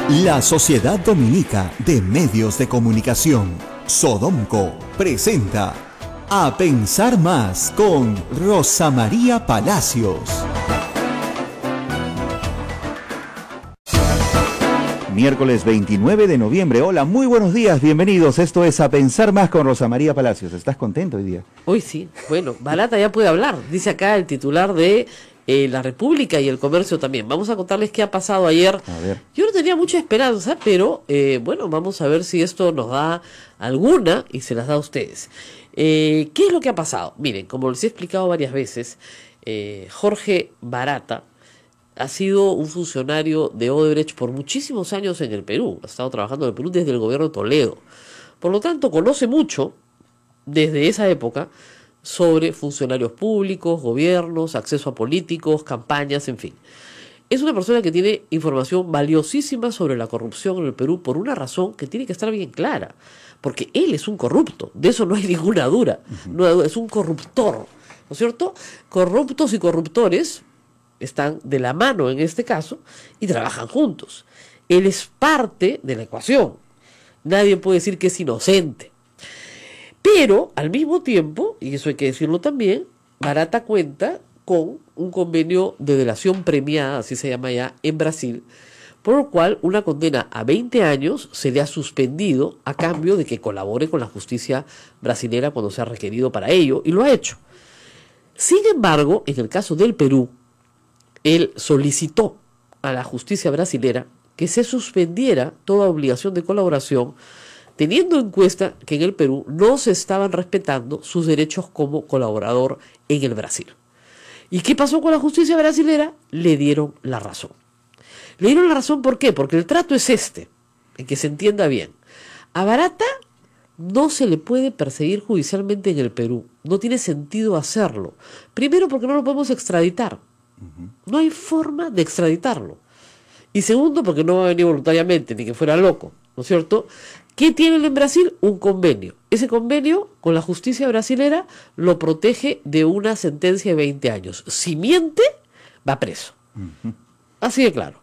La Sociedad Dominica de Medios de Comunicación, Sodomco, presenta A Pensar Más con Rosa María Palacios. Miércoles 29 de noviembre. Hola, muy buenos días, bienvenidos. Esto es A Pensar Más con Rosa María Palacios. ¿Estás contento hoy día? Hoy sí. Bueno, Barata ya puede hablar. Dice acá el titular de La República y el Comercio también. Vamos a contarles qué ha pasado ayer. A ver. Yo no tenía mucha esperanza, pero bueno, vamos a ver si esto nos da alguna y se las da a ustedes. ¿Qué es lo que ha pasado? Miren, como les he explicado varias veces, Jorge Barata ha sido un funcionario de Odebrecht por muchísimos años en el Perú. Ha estado trabajando en el Perú desde el gobierno de Toledo. Por lo tanto, conoce mucho desde esa época sobre funcionarios públicos, gobiernos, acceso a políticos, campañas, en fin. Es una persona que tiene información valiosísima sobre la corrupción en el Perú por una razón que tiene que estar bien clara. Porque él es un corrupto, de eso no hay ninguna duda. No, es un corruptor, ¿no es cierto? Corruptos y corruptores están de la mano en este caso y trabajan juntos. Él es parte de la ecuación. Nadie puede decir que es inocente. Pero al mismo tiempo, y eso hay que decirlo también, Barata cuenta con un convenio de delación premiada, así se llama ya, en Brasil, por lo cual una condena a 20 años se le ha suspendido a cambio de que colabore con la justicia brasilera cuando sea requerido para ello, y lo ha hecho. Sin embargo, en el caso del Perú, él solicitó a la justicia brasilera que se suspendiera toda obligación de colaboración, teniendo en cuenta que en el Perú no se estaban respetando sus derechos como colaborador en el Brasil. ¿Y qué pasó con la justicia brasilera? Le dieron la razón. Le dieron la razón, ¿por qué? Porque el trato es este, en que se entienda bien. A Barata no se le puede perseguir judicialmente en el Perú. No tiene sentido hacerlo. Primero, porque no lo podemos extraditar. No hay forma de extraditarlo. Y segundo, porque no va a venir voluntariamente, ni que fuera loco, ¿no es cierto? ¿Qué tienen en Brasil? Un convenio. Ese convenio con la justicia brasilera lo protege de una sentencia de 20 años. Si miente, va preso. Así de claro.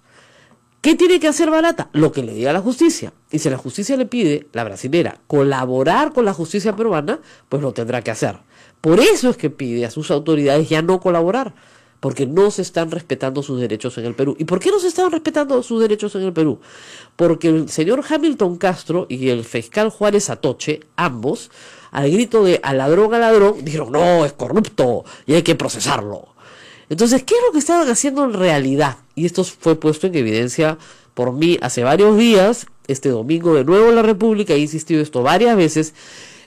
¿Qué tiene que hacer Barata? Lo que le diga la justicia. Y si la justicia le pide, la brasilera, colaborar con la justicia peruana, pues lo tendrá que hacer. Por eso es que pide a sus autoridades ya no colaborar, porque no se están respetando sus derechos en el Perú. ¿Y por qué no se estaban respetando sus derechos en el Perú? Porque el señor Hamilton Castro y el fiscal Juárez Atoche, ambos, al grito de al ladrón, dijeron, no, es corrupto y hay que procesarlo. Entonces, ¿qué es lo que estaban haciendo en realidad? Y esto fue puesto en evidencia por mí hace varios días, este domingo de nuevo en La República, he insistido esto varias veces,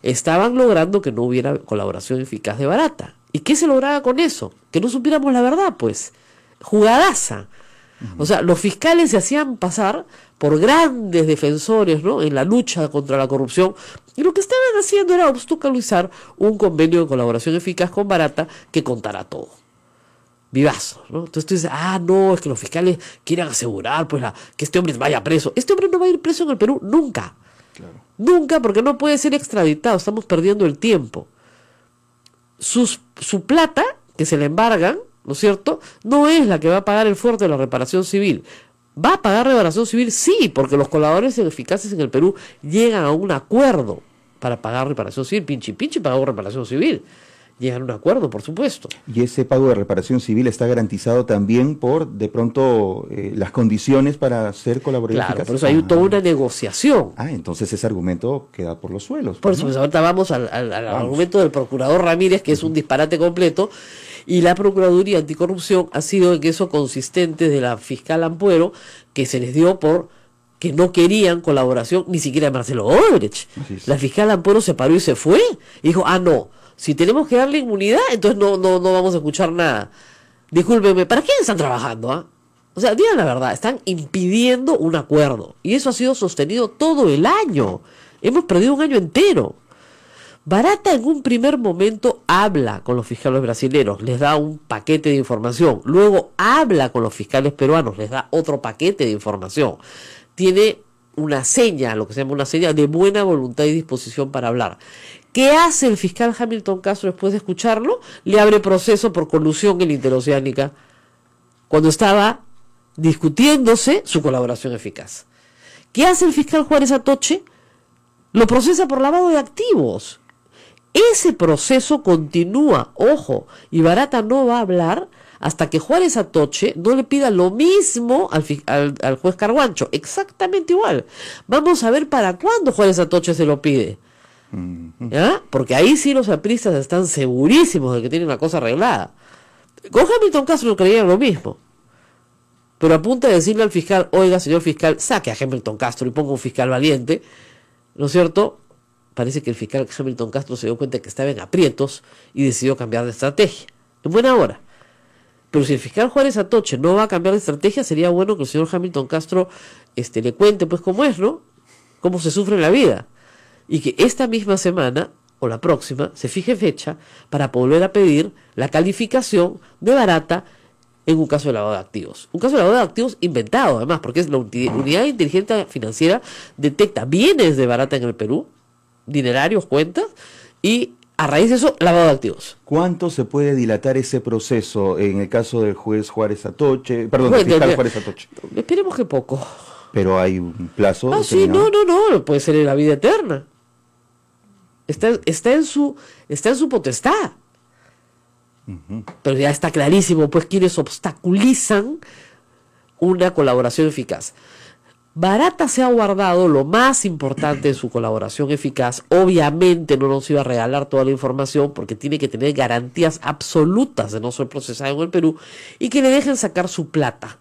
estaban logrando que no hubiera colaboración eficaz de Barata. ¿Y qué se lograba con eso? Que no supiéramos la verdad, pues. Jugadaza. O sea, los fiscales se hacían pasar por grandes defensores, ¿no?, en la lucha contra la corrupción, y lo que estaban haciendo era obstaculizar un convenio de colaboración eficaz con Barata que contara todo. Vivazo, ¿no? Entonces tú dices, no, es que los fiscales quieren asegurar pues que este hombre vaya preso. Este hombre no va a ir preso en el Perú nunca. Claro. Nunca, porque no puede ser extraditado. Estamos perdiendo el tiempo. Su plata, que se le embargan, ¿no es cierto?, no es la que va a pagar el fuerte de la reparación civil. ¿Va a pagar reparación civil? Sí, porque los colaboradores eficaces en el Perú llegan a un acuerdo para pagar reparación civil. Pinchi pagó reparación civil. Llegan a un acuerdo, por supuesto. Y ese pago de reparación civil está garantizado también por, de pronto, las condiciones para ser colaborador eficaz. Claro, por eso hay toda una negociación. Entonces ese argumento queda por los suelos. Por eso, pues ahorita vamos al argumento del procurador Ramírez, que es un disparate completo, y la Procuraduría Anticorrupción ha sido en eso consistente de la fiscal Ampuero, que se les dio por que no querían colaboración ni siquiera de Marcelo Odebrecht. La fiscal Ampuero se paró y se fue, y dijo, no, si tenemos que darle inmunidad, entonces no vamos a escuchar nada. Discúlpenme, ¿para quién están trabajando? O sea, digan la verdad, están impidiendo un acuerdo. Y eso ha sido sostenido todo el año. Hemos perdido un año entero. Barata en un primer momento habla con los fiscales brasileños, les da un paquete de información. Luego habla con los fiscales peruanos, les da otro paquete de información. Tiene una seña, lo que se llama una seña de buena voluntad y disposición para hablar. ¿Qué hace el fiscal Hamilton Castro después de escucharlo? Le abre proceso por colusión en la Interoceánica, cuando estaba discutiéndose su colaboración eficaz. ¿Qué hace el fiscal Juárez Atoche? Lo procesa por lavado de activos. Ese proceso continúa, ojo, y Barata no va a hablar hasta que Juárez Atoche no le pida lo mismo al juez Carguancho, exactamente igual. Vamos a ver para cuándo Juárez Atoche se lo pide. ¿Ya? Porque ahí sí los apristas están segurísimos de que tienen la cosa arreglada. Con Hamilton Castro creían lo mismo. Pero a punto de decirle al fiscal, oiga, señor fiscal, saque a Hamilton Castro y ponga un fiscal valiente, ¿no es cierto? Parece que el fiscal Hamilton Castro se dio cuenta que estaba en aprietos y decidió cambiar de estrategia. En buena hora. Pero si el fiscal Juárez Atoche no va a cambiar de estrategia, sería bueno que el señor Hamilton Castro le cuente pues cómo es, ¿no? Cómo se sufre en la vida. Y que esta misma semana, o la próxima, se fije fecha para volver a pedir la calificación de Barata en un caso de lavado de activos. Un caso de lavado de activos inventado, además, porque es la unidad de inteligencia financiera detecta bienes de Barata en el Perú, dinerarios, cuentas, y a raíz de eso, lavado de activos. ¿Cuánto se puede dilatar ese proceso en el caso del juez Juárez Atoche? Perdón, del fiscal Juárez Atoche. Esperemos que poco. Pero hay un plazo. Ah, sí, no, puede ser en la vida eterna. Está en su potestad. Pero ya está clarísimo, pues, quienes obstaculizan una colaboración eficaz. Barata se ha guardado lo más importante de su colaboración eficaz. Obviamente no nos iba a regalar toda la información porque tiene que tener garantías absolutas de no ser procesado en el Perú y que le dejen sacar su plata.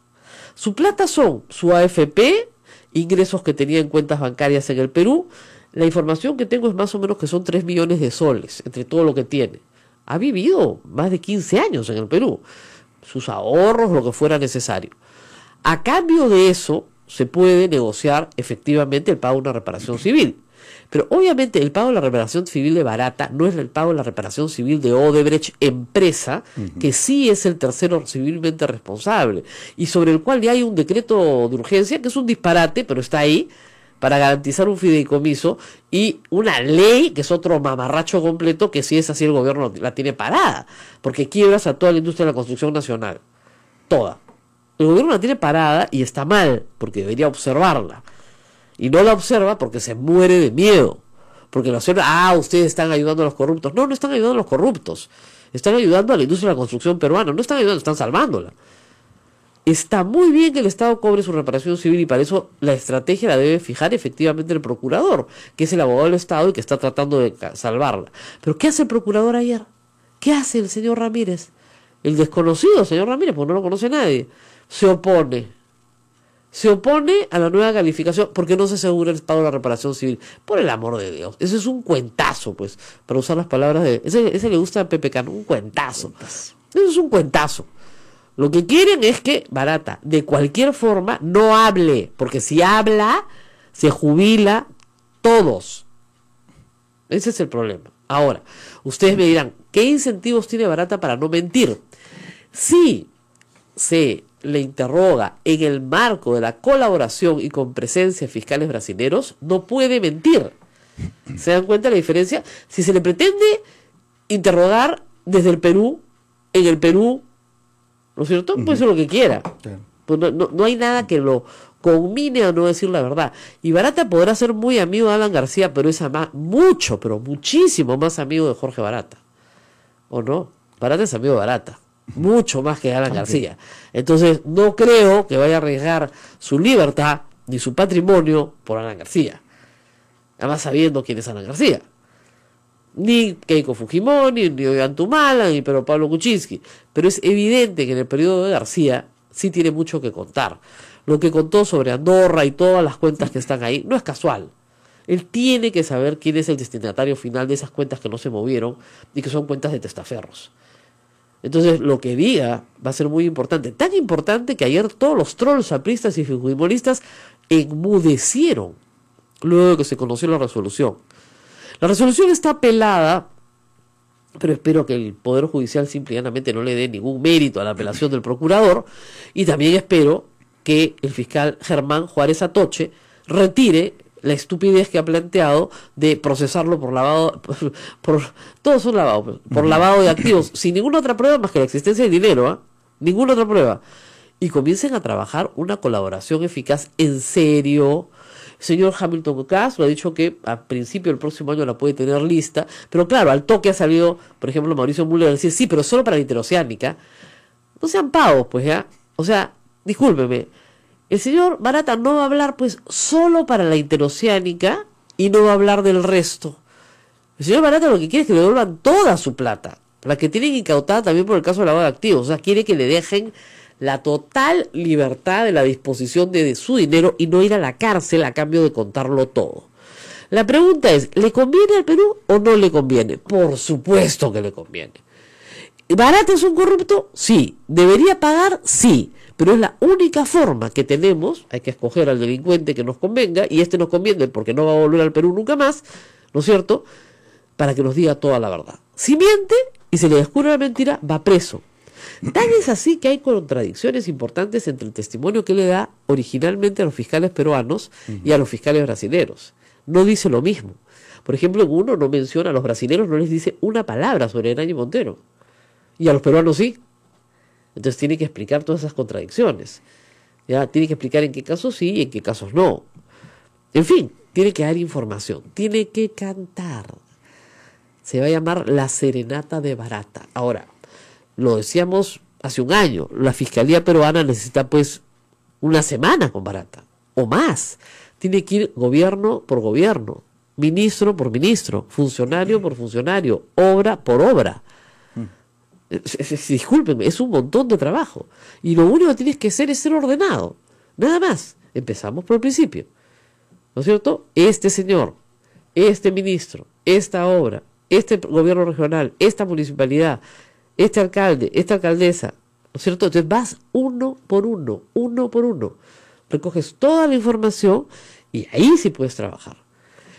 Su plata son su AFP, ingresos que tenía en cuentas bancarias en el Perú. La información que tengo es más o menos que son 3 millones de soles entre todo lo que tiene. Ha vivido más de 15 años en el Perú. Sus ahorros, lo que fuera necesario. A cambio de eso, se puede negociar efectivamente el pago de una reparación civil. Pero obviamente el pago de la reparación civil de Barata no es el pago de la reparación civil de Odebrecht empresa, que sí es el tercero civilmente responsable y sobre el cual ya hay un decreto de urgencia que es un disparate, pero está ahí para garantizar un fideicomiso y una ley que es otro mamarracho completo que si es así el gobierno la tiene parada, porque quiebras a toda la industria de la construcción nacional. Toda. El gobierno la tiene parada y está mal, porque debería observarla. Y no la observa porque se muere de miedo. Porque la observa, ustedes están ayudando a los corruptos. No, no están ayudando a los corruptos. Están ayudando a la industria de la construcción peruana. No están ayudando, están salvándola. Está muy bien que el Estado cobre su reparación civil y para eso la estrategia la debe fijar efectivamente el procurador, que es el abogado del Estado y que está tratando de salvarla. Pero ¿qué hace el procurador ayer? ¿Qué hace el señor Ramírez? El desconocido señor Ramírez, porque no lo conoce nadie. Se opone a la nueva calificación porque no se asegura el pago de la reparación civil. Por el amor de Dios, ese es un cuentazo, pues, para usar las palabras de... Ese le gusta a Pepe Cano, un cuentazo. Eso es un cuentazo. Lo que quieren es que Barata, de cualquier forma, no hable, porque si habla, se jubila todos. Ese es el problema. Ahora, ustedes me dirán, ¿qué incentivos tiene Barata para no mentir? Si se le interroga en el marco de la colaboración y con presencia de fiscales brasileños, no puede mentir. ¿Se dan cuenta de la diferencia? Si se le pretende interrogar desde el Perú, en el Perú, ¿no es cierto? Puede ser lo que quiera. Pues no hay nada que lo conmine a no decir la verdad. Y Barata podrá ser muy amigo de Alan García, pero es mucho, pero muchísimo más amigo de Jorge Barata. ¿O no? Barata es amigo de Barata. Mucho más que Alan García. Entonces no creo que vaya a arriesgar su libertad ni su patrimonio por Alan García. Además sabiendo quién es Alan García. Ni Keiko Fujimori, ni Ollantumala, ni Pedro Pablo Kuczynski. Pero es evidente que en el periodo de García sí tiene mucho que contar. Lo que contó sobre Andorra y todas las cuentas que están ahí no es casual. Él tiene que saber quién es el destinatario final de esas cuentas que no se movieron y que son cuentas de testaferros. Entonces, lo que diga va a ser muy importante. Tan importante que ayer todos los trolls apristas y fujimoristas enmudecieron luego de que se conoció la resolución. La resolución está apelada, pero espero que el Poder Judicial simple y llanamente no le dé ningún mérito a la apelación del procurador. Y también espero que el fiscal Germán Juárez Atoche retire la estupidez que ha planteado de procesarlo por lavado, todos son lavados, por lavado de activos, sin ninguna otra prueba más que la existencia de dinero, ninguna otra prueba. Y comiencen a trabajar una colaboración eficaz en serio, El señor Hamilton Castro ha dicho que a principio del próximo año la puede tener lista, pero claro, al toque ha salido, por ejemplo, Mauricio Müller a decir, sí, pero solo para la interoceánica. No sean pavos, pues ya. O sea, discúlpeme, el señor Barata no va a hablar pues solo para la interoceánica y no va a hablar del resto. El señor Barata lo que quiere es que le devuelvan toda su plata, la que tienen incautada también por el caso de lavado de activos. O sea, quiere que le dejen la total libertad de la disposición de su dinero y no ir a la cárcel a cambio de contarlo todo. La pregunta es, ¿le conviene al Perú o no le conviene? Por supuesto que le conviene. ¿Barata es un corrupto? Sí. ¿Debería pagar? Sí. Pero es la única forma que tenemos, hay que escoger al delincuente que nos convenga, y este nos conviene porque no va a volver al Perú nunca más, ¿no es cierto?, para que nos diga toda la verdad. Si miente y se le descubre la mentira, va preso. Tan es así que hay contradicciones importantes entre el testimonio que le da originalmente a los fiscales peruanos y a los fiscales brasileños. No dice lo mismo. Por ejemplo, en uno no menciona a los brasileños, no les dice una palabra sobre Nañi Montero. Y a los peruanos sí. Entonces tiene que explicar todas esas contradicciones. ¿Ya? Tiene que explicar en qué casos sí y en qué casos no. En fin, tiene que dar información. Tiene que cantar. Se va a llamar La Serenata de Barata. Ahora, lo decíamos hace un año, la Fiscalía peruana necesita pues una semana con Barata, o más. Tiene que ir gobierno por gobierno, ministro por ministro, funcionario por funcionario, obra por obra. Discúlpenme, es un montón de trabajo. Y lo único que tienes que hacer es ser ordenado. Nada más. Empezamos por el principio. ¿No es cierto? Este señor, este ministro, esta obra, este gobierno regional, esta municipalidad, este alcalde, esta alcaldesa, ¿no es cierto? Entonces vas uno por uno, recoges toda la información y ahí sí puedes trabajar.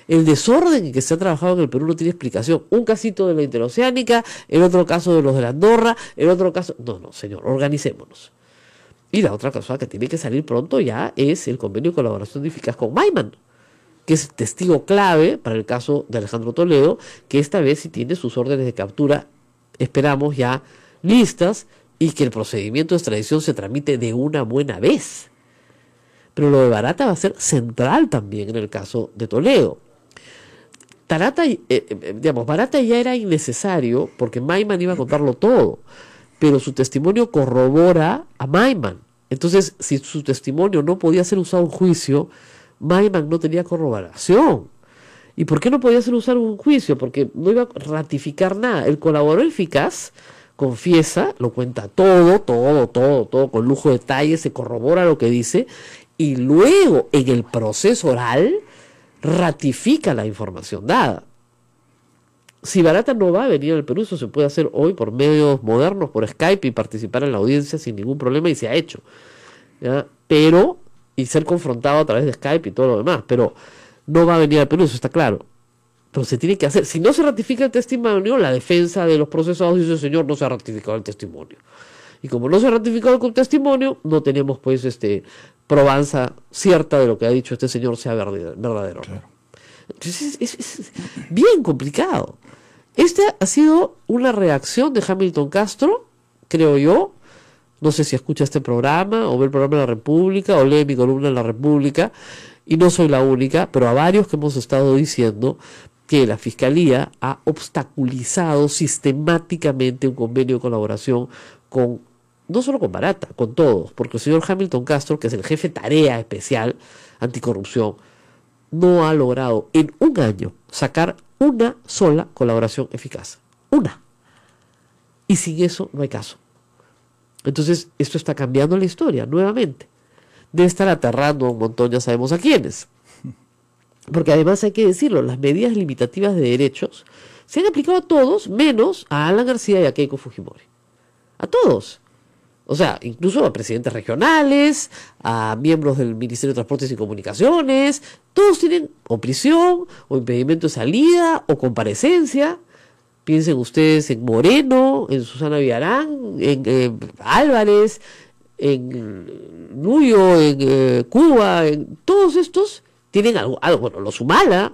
El desorden en que se ha trabajado en el Perú no tiene explicación. Un casito de la interoceánica, el otro caso de los de la Andorra, el otro caso... No, señor, organicémonos. Y la otra cosa que tiene que salir pronto ya es el convenio de colaboración eficaz con Maiman, que es testigo clave para el caso de Alejandro Toledo, que esta vez sí tiene sus órdenes de captura, esperamos ya listas, y que el procedimiento de extradición se tramite de una buena vez. Pero lo de Barata va a ser central también en el caso de Toledo. Barata ya era innecesario porque Maiman iba a contarlo todo, pero su testimonio corrobora a Maiman. Entonces, si su testimonio no podía ser usado en juicio, Maiman no tenía corroboración. ¿Y por qué no podía ser usado en un juicio? Porque no iba a ratificar nada. El colaborador eficaz confiesa, lo cuenta todo, con lujo de detalles, se corrobora lo que dice, y luego en el proceso oral ratifica la información dada. Si Barata no va a venir al Perú, eso se puede hacer hoy por medios modernos, por Skype, y participar en la audiencia sin ningún problema, y se ha hecho, ¿ya? Pero, y ser confrontado a través de Skype y todo lo demás, pero no va a venir al Perú, eso está claro. Pero se tiene que hacer. Si no se ratifica el testimonio, la defensa de los procesados dice, señor, no se ha ratificado el testimonio. Y como no se ha ratificado el testimonio, no tenemos pues probanza cierta de lo que ha dicho este señor sea verdadero. Claro. Entonces es bien complicado. Esta ha sido una reacción de Hamilton Castro, creo yo. No sé si escucha este programa o ve el programa de La República o lee mi columna en La República, y no soy la única, pero a varios que hemos estado diciendo que la Fiscalía ha obstaculizado sistemáticamente un convenio de colaboración con, no solo con Barata, con todos, porque el señor Hamilton Castro, que es el jefe tarea especial anticorrupción, no ha logrado en un año sacar una sola colaboración eficaz. Una. Y sin eso no hay caso. Entonces, esto está cambiando la historia nuevamente. Debe estar aterrando a un montón, ya sabemos a quiénes. Porque además hay que decirlo, las medidas limitativas de derechos se han aplicado a todos, menos a Alan García y a Keiko Fujimori. A todos. O sea, incluso a presidentes regionales, a miembros del Ministerio de Transportes y Comunicaciones, todos tienen o prisión, o impedimento de salida, o comparecencia. Piensen ustedes en Moreno, en Susana Villarán, en Álvarez, en Nuyo, en Cuba, en todos estos tienen algo, bueno, los Humala,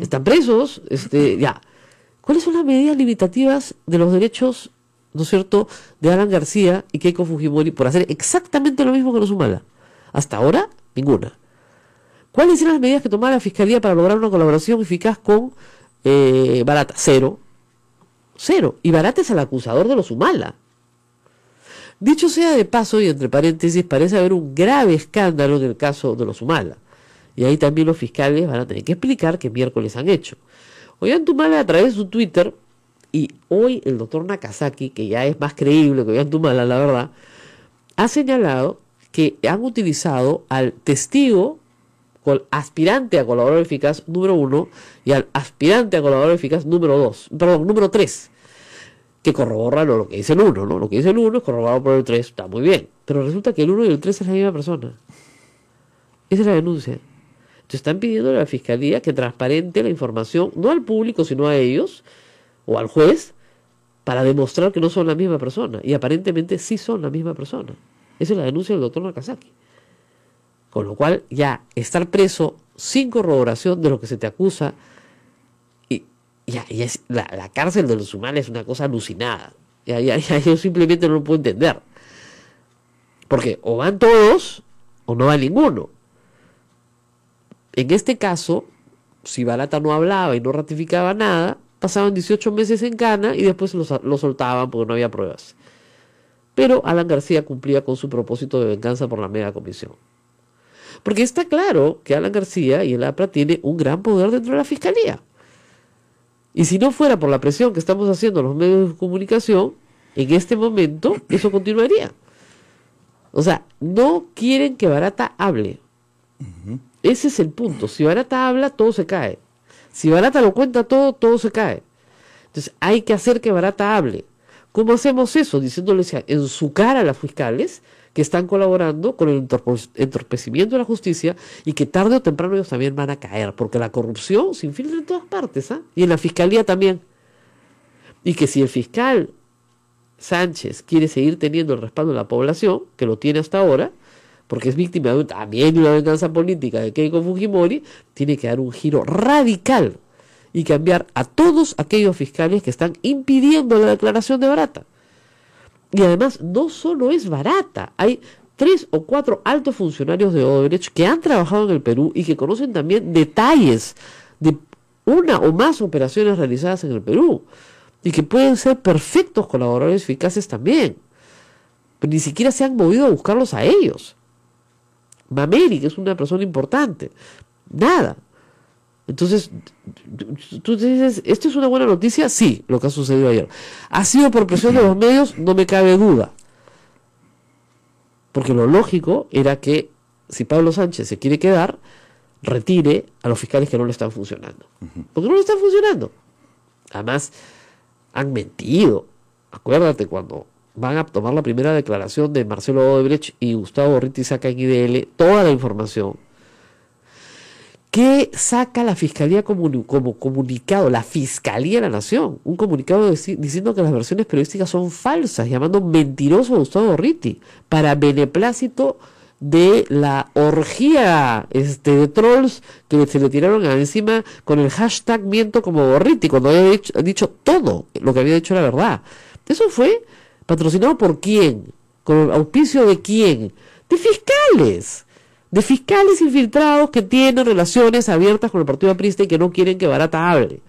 están presos, ya. ¿Cuáles son las medidas limitativas de los derechos, no es cierto, de Alan García y Keiko Fujimori por hacer exactamente lo mismo que los Humala? Hasta ahora, ninguna. ¿Cuáles eran las medidas que tomaba la Fiscalía para lograr una colaboración eficaz con Barata? Cero. Y Barata es el acusador de los Humala. Dicho sea de paso, y entre paréntesis, parece haber un grave escándalo en el caso de los Humala. Y ahí también los fiscales van a tener que explicar qué miércoles han hecho. Ollantumala, a través de su Twitter, y hoy el doctor Nakazaki, que ya es más creíble que Ollantumala, la verdad, ha señalado que han utilizado al testigo, aspirante a colaborador eficaz número 1 y al aspirante a colaborador eficaz número 3, que corroboran lo que dice el 1, ¿no? Lo que dice el 1 es corroborado por el 3, está muy bien, pero resulta que el 1 y el 3 es la misma persona. Esa es la denuncia. Entonces están pidiendo a la Fiscalía que transparente la información, no al público, sino a ellos, o al juez, para demostrar que no son la misma persona, y aparentemente sí son la misma persona. Esa es la denuncia del doctor Nakazaki. Con lo cual, ya estar preso sin corroboración de lo que se te acusa, y es, la cárcel de los Humala es una cosa alucinada. Ya yo simplemente no lo puedo entender. Porque o van todos, o no va ninguno. En este caso, si Barata no hablaba y no ratificaba nada, pasaban 18 meses en cana y después lo soltaban porque no había pruebas. Pero Alan García cumplía con su propósito de venganza por la mega comisión. Porque está claro que Alan García y el APRA tiene un gran poder dentro de la Fiscalía. Y si no fuera por la presión que estamos haciendo los medios de comunicación, en este momento eso continuaría. O sea, no quieren que Barata hable. Ese es el punto. Si Barata habla, todo se cae. Si Barata lo cuenta todo, todo se cae. Entonces hay que hacer que Barata hable. ¿Cómo hacemos eso? Diciéndoles en su cara a las fiscales que están colaborando con el entorpecimiento de la justicia y que tarde o temprano ellos también van a caer, porque la corrupción se infiltra en todas partes, ¿eh? Y en la Fiscalía también. Y que si el fiscal Sánchez quiere seguir teniendo el respaldo de la población, que lo tiene hasta ahora, porque es víctima también de una venganza política de Keiko Fujimori, tiene que dar un giro radical y cambiar a todos aquellos fiscales que están impidiendo la declaración de Barata. Y además, no solo es Barata, hay 3 o 4 altos funcionarios de Odebrecht que han trabajado en el Perú y que conocen también detalles de una o más operaciones realizadas en el Perú y que pueden ser perfectos colaboradores eficaces también, pero ni siquiera se han movido a buscarlos a ellos. Mameri, que es una persona importante, nada. Entonces, tú dices, ¿esto es una buena noticia? Sí, lo que ha sucedido ayer. ¿Ha sido por presión de los medios? No me cabe duda. Porque lo lógico era que si Pablo Sánchez se quiere quedar, retire a los fiscales que no le están funcionando. Porque no le están funcionando. Además, han mentido. Acuérdate cuando van a tomar la primera declaración de Marcelo Odebrecht y Gustavo Gorriti saca en IDL toda la información. ¿Qué saca la Fiscalía como comunicado? La Fiscalía de la Nación. Un comunicado diciendo que las versiones periodísticas son falsas, llamando mentiroso a Gustavo Gorriti, para beneplácito de la orgía de trolls que se le tiraron encima con el hashtag miento como Gorriti, cuando había dicho todo lo que había dicho era verdad. Eso fue patrocinado por quién, con el auspicio de quién, de fiscales. De fiscales infiltrados que tienen relaciones abiertas con el partido aprista y que no quieren que Barata hable.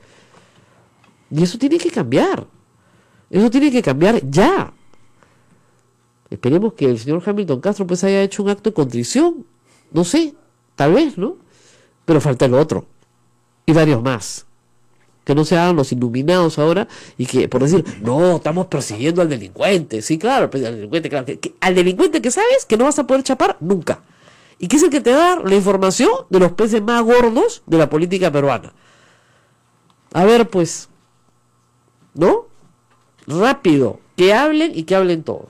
Y eso tiene que cambiar. Eso tiene que cambiar ya. Esperemos que el señor Hamilton Castro pues haya hecho un acto de contrición. No sé, tal vez, ¿no? Pero falta el otro. Y varios más. Que no se hagan los iluminados ahora y que, por decir, no, estamos persiguiendo al delincuente. Sí, claro, al delincuente, claro. Al delincuente que sabes que no vas a poder chapar nunca. Y que es el que te da la información de los peces más gordos de la política peruana. A ver, pues, ¿no? Rápido, que hablen y que hablen todo.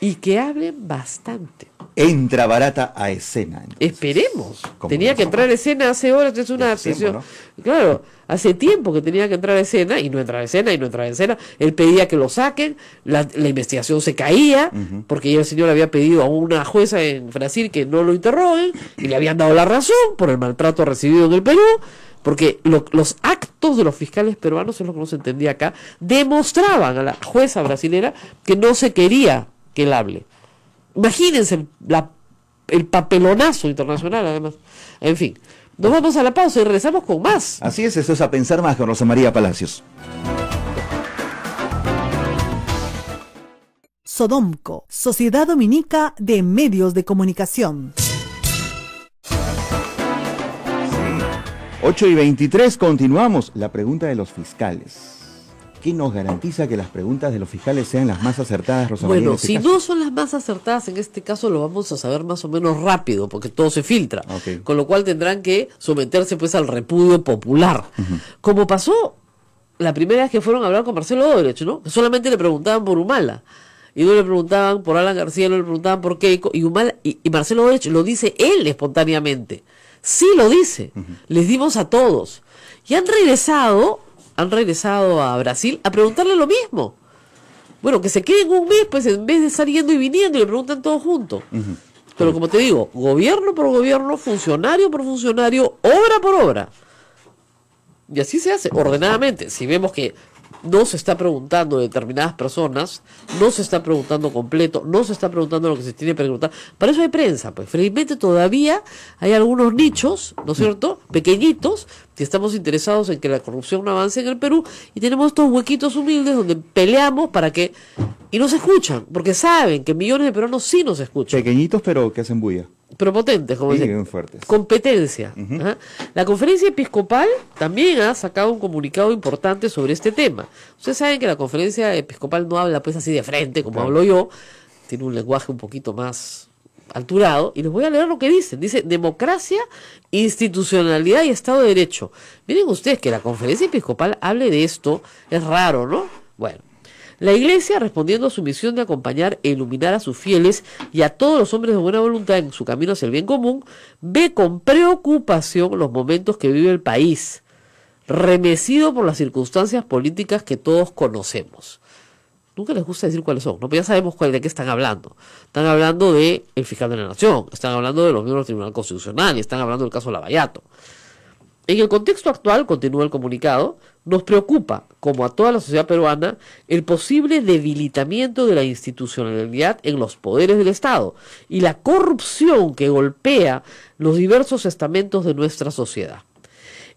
Y que hablen bastante. Entra Barata a escena. Entonces. Esperemos. Tenía que entrar a escena hace horas, es una sesión. ¿No? Claro, hace tiempo que tenía que entrar a escena y no entraba a escena y no entraba a escena. Él pedía que lo saquen, la investigación se caía, porque ya el señor había pedido a una jueza en Brasil que no lo interroguen y le habían dado la razón por el maltrato recibido en el Perú. Porque los actos de los fiscales peruanos, es lo que no se entendía acá, demostraban a la jueza brasilera que no se quería que él hable. Imagínense la el papelonazo internacional, además. En fin, nos vamos a la pausa y regresamos con más. Así es, eso es A Pensar Más con Rosa María Palacios. Sodomco, Sociedad Dominica de Medios de Comunicación. 8:23, continuamos. La pregunta de los fiscales. ¿Qué nos garantiza que las preguntas de los fiscales sean las más acertadas, Rosa María? Bueno, si no son las más acertadas, en este caso lo vamos a saber más o menos rápido, porque todo se filtra. Okay. Con lo cual tendrán que someterse pues al repudio popular. Como pasó la primera vez que fueron a hablar con Marcelo Odebrecht, ¿no? Que solamente le preguntaban por Humala. Y no le preguntaban por Alan García, no le preguntaban por Keiko. Y Marcelo Odebrecht lo dice él espontáneamente. Sí lo dice. Les dimos a todos. Y han regresado a Brasil a preguntarle lo mismo. Bueno, que se queden un mes, pues en vez de estar yendo y viniendo y le preguntan todos juntos. Pero como te digo, gobierno por gobierno, funcionario por funcionario, obra por obra. Y así se hace, ordenadamente. Si vemos que no se está preguntando de determinadas personas, no se está preguntando completo, no se está preguntando lo que se tiene que preguntar. Para eso hay prensa, pues felizmente todavía hay algunos nichos, ¿no es cierto?, pequeñitos, que estamos interesados en que la corrupción no avance en el Perú, y tenemos estos huequitos humildes donde peleamos para que, y no se escuchan, porque saben que millones de peruanos sí nos escuchan. Pequeñitos pero que hacen bulla. Pero potentes, como Sí, dicen. bien fuertes. Competencia. Ajá. La Conferencia Episcopal también ha sacado un comunicado importante sobre este tema. Ustedes saben que la Conferencia Episcopal no habla pues así de frente, como hablo yo, tiene un lenguaje un poquito más alturado, y les voy a leer lo que dicen. Dice: democracia, institucionalidad y Estado de Derecho. Miren ustedes que la Conferencia Episcopal hable de esto, es raro, ¿no? Bueno. La Iglesia, respondiendo a su misión de acompañar e iluminar a sus fieles y a todos los hombres de buena voluntad en su camino hacia el bien común, ve con preocupación los momentos que vive el país, remecido por las circunstancias políticas que todos conocemos. Nunca les gusta decir cuáles son, ¿no? Pero ya sabemos de qué están hablando. Están hablando de el fiscal de la Nación, están hablando de los miembros del Tribunal Constitucional y están hablando del caso Lavallato. En el contexto actual, continúa el comunicado, nos preocupa, como a toda la sociedad peruana, el posible debilitamiento de la institucionalidad en los poderes del Estado y la corrupción que golpea los diversos estamentos de nuestra sociedad.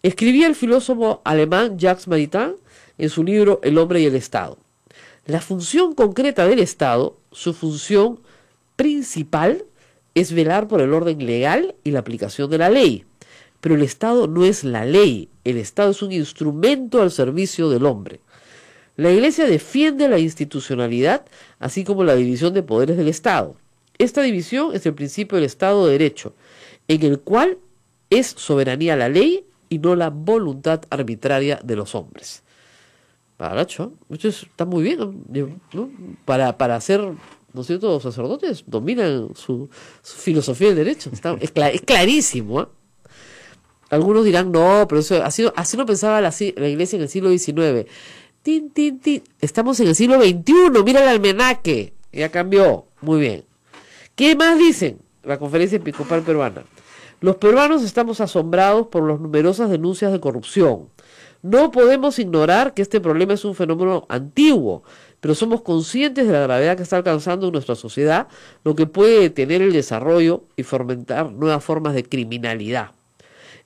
Escribía el filósofo alemán Jacques Maritain en su libro El hombre y el Estado. La función concreta del Estado, su función principal, es velar por el orden legal y la aplicación de la ley. Pero el Estado no es la ley, el Estado es un instrumento al servicio del hombre. La Iglesia defiende la institucionalidad, así como la división de poderes del Estado. Esta división es el principio del Estado de Derecho, en el cual es soberanía la ley y no la voluntad arbitraria de los hombres. Paracho, esto está muy bien, ¿no? Para ser, ¿no es cierto?, sacerdotes dominan su filosofía del derecho. Es clarísimo, ¿eh? Algunos dirán, no, pero eso, así no pensaba la Iglesia en el siglo XIX. Tin, tin, tin. Estamos en el siglo XXI, mira el almanaque. Ya cambió. Muy bien. ¿Qué más dicen? La Conferencia Episcopal Peruana. Los peruanos estamos asombrados por las numerosas denuncias de corrupción. No podemos ignorar que este problema es un fenómeno antiguo, pero somos conscientes de la gravedad que está alcanzando en nuestra sociedad, lo que puede detener el desarrollo y fomentar nuevas formas de criminalidad.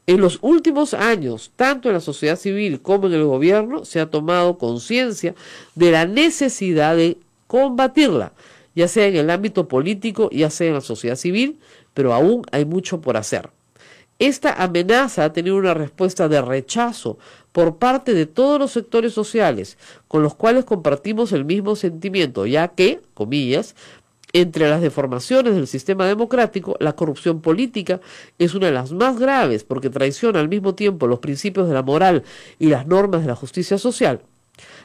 En los últimos años, tanto en la sociedad civil como en el gobierno, se ha tomado conciencia de la necesidad de combatirla, ya sea en el ámbito político, ya sea en la sociedad civil, pero aún hay mucho por hacer. Esta amenaza ha tenido una respuesta de rechazo por parte de todos los sectores sociales, con los cuales compartimos el mismo sentimiento, ya que, comillas, entre las deformaciones del sistema democrático, la corrupción política es una de las más graves porque traiciona al mismo tiempo los principios de la moral y las normas de la justicia social.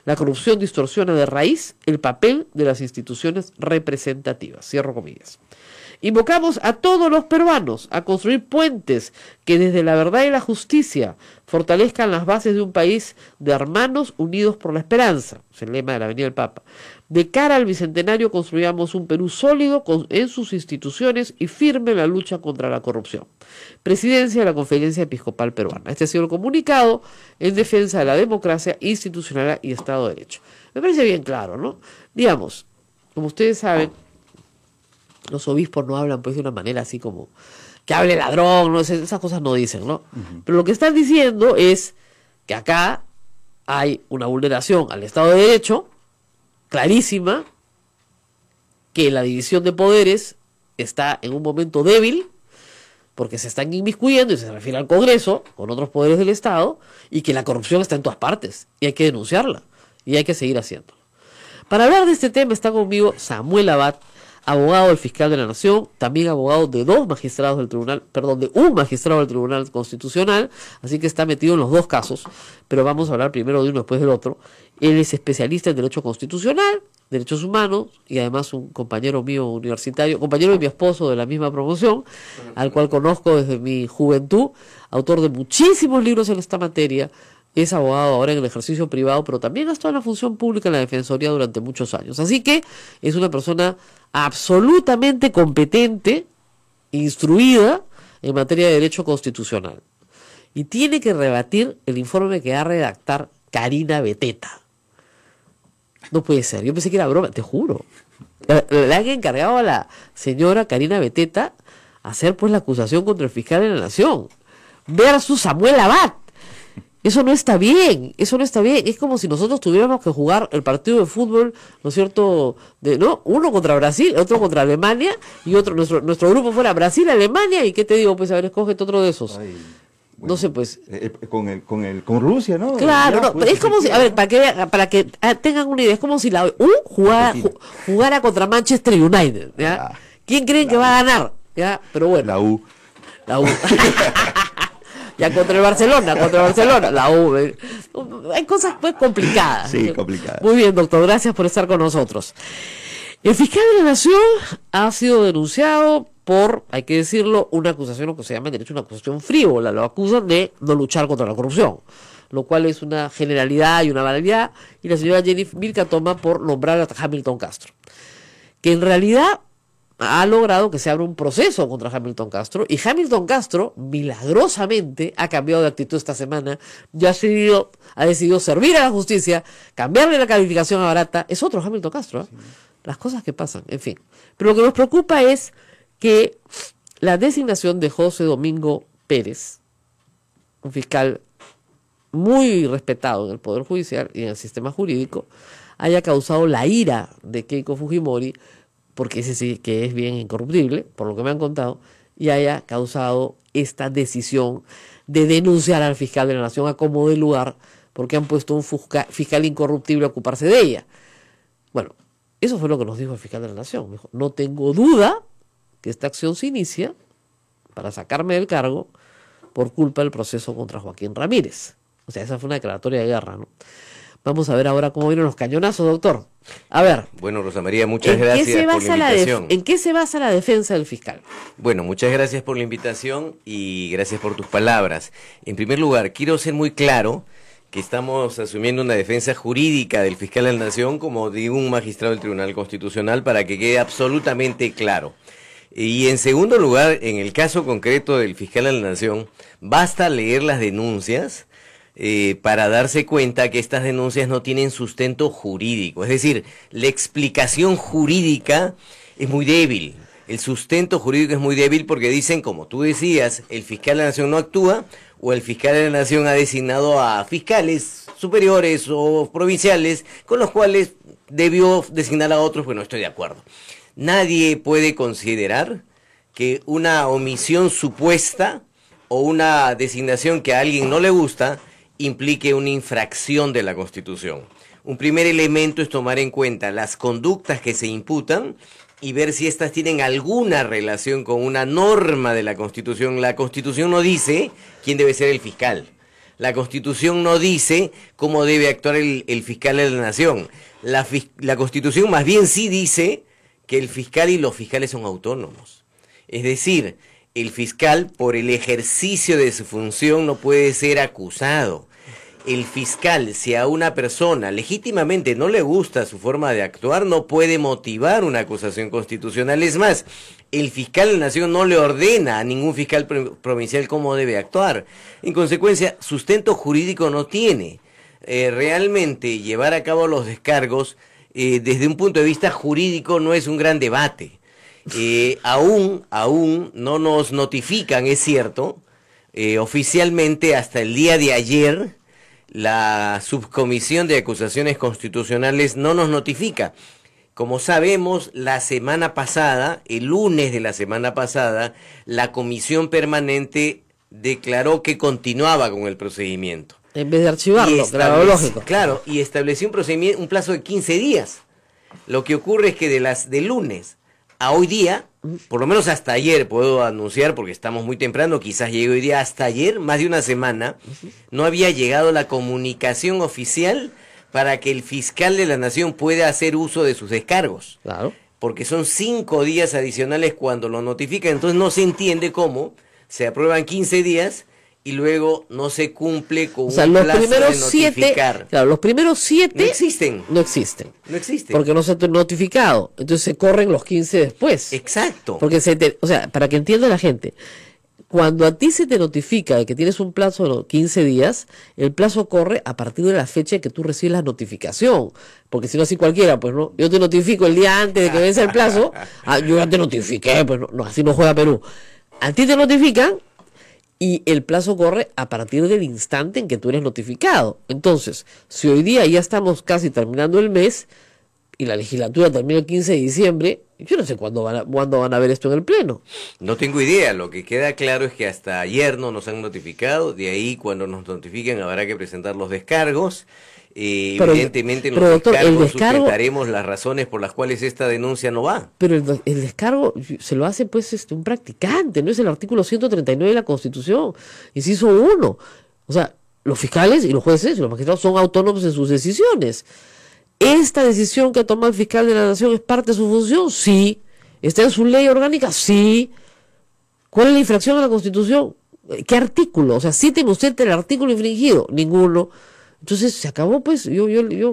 La corrupción distorsiona de raíz el papel de las instituciones representativas. Cierro comillas. Invocamos a todos los peruanos a construir puentes que desde la verdad y la justicia fortalezcan las bases de un país de hermanos unidos por la esperanza. Es el lema de la Avenida del Papa. De cara al bicentenario construyamos un Perú sólido en sus instituciones y firme en la lucha contra la corrupción. Presidencia de la Conferencia Episcopal Peruana. Este ha sido el comunicado en defensa de la democracia institucional y Estado de Derecho. Me parece bien claro, ¿no? Digamos, como ustedes saben, Los obispos no hablan pues de una manera así como que hable ladrón, no sé, esas cosas no dicen, ¿no? Pero lo que están diciendo es que acá hay una vulneración al Estado de Derecho clarísima, que la división de poderes está en un momento débil porque se están inmiscuyendo, y se refiere al Congreso con otros poderes del Estado, y que la corrupción está en todas partes y hay que denunciarla y hay que seguir haciéndolo. Para hablar de este tema está conmigo Samuel Abad, abogado del fiscal de la Nación, también abogado de un magistrado del Tribunal Constitucional, así que está metido en los dos casos, pero vamos a hablar primero de uno después del otro. Él es especialista en Derecho Constitucional, Derechos Humanos, y además un compañero mío universitario, compañero de mi esposo de la misma promoción, al cual conozco desde mi juventud, autor de muchísimos libros en esta materia. Es abogado ahora en el ejercicio privado, pero también ha estado en la función pública en la Defensoría durante muchos años. Así que es una persona absolutamente competente, instruida en materia de derecho constitucional. Y tiene que rebatir el informe que va a redactar Karina Beteta. No puede ser, yo pensé que era broma, te juro. Le han encargado a la señora Karina Beteta hacer pues la acusación contra el fiscal de la Nación versus Samuel Abad. Eso no está bien, eso no está bien. Es como si nosotros tuviéramos que jugar el partido de fútbol, ¿no es cierto? Uno contra Brasil, otro contra Alemania, y otro, nuestro grupo fuera Brasil, Alemania, y ¿qué te digo? Pues a ver, escógete otro de esos. Ay, bueno, no sé, pues. Con Rusia, ¿no? Claro, Ya, no, pues, es como si, a ver, para que tengan una idea, es como si la U jugara contra Manchester United, ¿ya? ¿Quién creen que va a ganar? ¿Ya? Pero bueno. La U. Ya contra el Barcelona, la U. Hay cosas pues complicadas. Sí, complicadas. Muy bien, doctor, gracias por estar con nosotros. El fiscal de la Nación ha sido denunciado por, hay que decirlo, una acusación, lo que se llama en derecho una acusación frívola. Lo acusan de no luchar contra la corrupción, lo cual es una generalidad y una banalidad, y la señora Jennifer Milka toma por nombrar a Hamilton Castro, que en realidad ha logrado que se abra un proceso contra Hamilton Castro, y Hamilton Castro milagrosamente ha cambiado de actitud esta semana, ya ha decidido servir a la justicia, cambiarle la calificación a barata. Es otro Hamilton Castro, ¿eh? Sí. Las cosas que pasan, en fin. Pero lo que nos preocupa es que la designación de José Domingo Pérez, un fiscal muy respetado en el Poder Judicial y en el sistema jurídico, haya causado la ira de Keiko Fujimori, porque ese sí que es bien incorruptible, por lo que me han contado, y haya causado esta decisión de denunciar al fiscal de la Nación a como de lugar, porque han puesto un fiscal incorruptible a ocuparse de ella. Bueno, eso fue lo que nos dijo el fiscal de la Nación. Me dijo, no tengo duda que esta acción se inicia para sacarme del cargo por culpa del proceso contra Joaquín Ramírez. O sea, esa fue una declaratoria de guerra, ¿no? Vamos a ver ahora cómo vienen los cañonazos, doctor. A ver. Bueno, Rosa María, muchas gracias por la invitación. ¿En qué se basa la defensa del fiscal? Bueno, muchas gracias por la invitación y gracias por tus palabras. En primer lugar, quiero ser muy claro que estamos asumiendo una defensa jurídica del fiscal de la Nación como de un magistrado del Tribunal Constitucional, para que quede absolutamente claro. Y en segundo lugar, en el caso concreto del fiscal de la Nación, basta leer las denuncias para darse cuenta que estas denuncias no tienen sustento jurídico. Es decir, la explicación jurídica es muy débil. El sustento jurídico es muy débil porque dicen, como tú decías, el fiscal de la Nación no actúa, o el fiscal de la Nación ha designado a fiscales superiores o provinciales con los cuales debió designar a otros, pues no estoy de acuerdo. Nadie puede considerar que una omisión supuesta o una designación que a alguien no le gusta implique una infracción de la Constitución. Un primer elemento es tomar en cuenta las conductas que se imputan y ver si éstas tienen alguna relación con una norma de la Constitución. La Constitución no dice quién debe ser el fiscal. La Constitución no dice cómo debe actuar el fiscal de la Nación. La Constitución más bien sí dice que el fiscal y los fiscales son autónomos. Es decir, el fiscal, por el ejercicio de su función, no puede ser acusado. El fiscal, si a una persona legítimamente no le gusta su forma de actuar, no puede motivar una acusación constitucional. Es más, el fiscal de la Nación no le ordena a ningún fiscal provincial cómo debe actuar. En consecuencia, sustento jurídico no tiene. Realmente llevar a cabo los descargos desde un punto de vista jurídico no es un gran debate. Aún no nos notifican, es cierto, oficialmente hasta el día de ayer, la Subcomisión de Acusaciones Constitucionales no nos notifica. Como sabemos, la semana pasada, el lunes de la semana pasada, la Comisión Permanente declaró que continuaba con el procedimiento. En vez de archivarlo, claro, lógico. Claro, y estableció un plazo de 15 días. Lo que ocurre es que de lunes a hoy día, por lo menos hasta ayer puedo anunciar, porque estamos muy temprano, quizás llegue hoy día, hasta ayer, más de una semana, no había llegado la comunicación oficial para que el fiscal de la Nación pueda hacer uso de sus descargos. Claro. Porque son 5 días adicionales cuando lo notifican, entonces no se entiende cómo se aprueban 15 días y luego no se cumple con O sea, un los plazo primeros de notificar. 7, claro, los primeros 7 No existen. no existen. No existen. Porque no se ha notificado. Entonces se corren los 15 después. Exacto. Porque o sea, para que entienda la gente, cuando a ti se te notifica de que tienes un plazo de 15 días, el plazo corre a partir de la fecha en que tú recibes la notificación. Porque si no, así cualquiera, pues no. Yo te notifico el día antes de que vence el plazo. Yo ya te notifiqué, pues no, así no juega Perú. A ti te notifican y el plazo corre a partir del instante en que tú eres notificado. Entonces, si hoy día ya estamos casi terminando el mes y la legislatura termina el 15 de diciembre, yo no sé cuándo van a ver esto en el Pleno. No tengo idea, lo que queda claro es que hasta ayer no nos han notificado, de ahí cuando nos notifiquen habrá que presentar los descargos. Pero, evidentemente en pero, los doctor, descargos el descargo, sustentaremos las razones por las cuales esta denuncia no va. pero el descargo se lo hace pues un practicante, no es el artículo 139 de la Constitución, inciso 1. O sea, los fiscales y los jueces y los magistrados son autónomos en sus decisiones. ¿Esta decisión que toma el fiscal de la Nación es parte de su función? Sí. ¿Está en su ley orgánica? Sí. ¿Cuál es la infracción a la Constitución? ¿Qué artículo? O sea, citen usted el artículo infringido. Ninguno. Entonces se acabó, pues, yo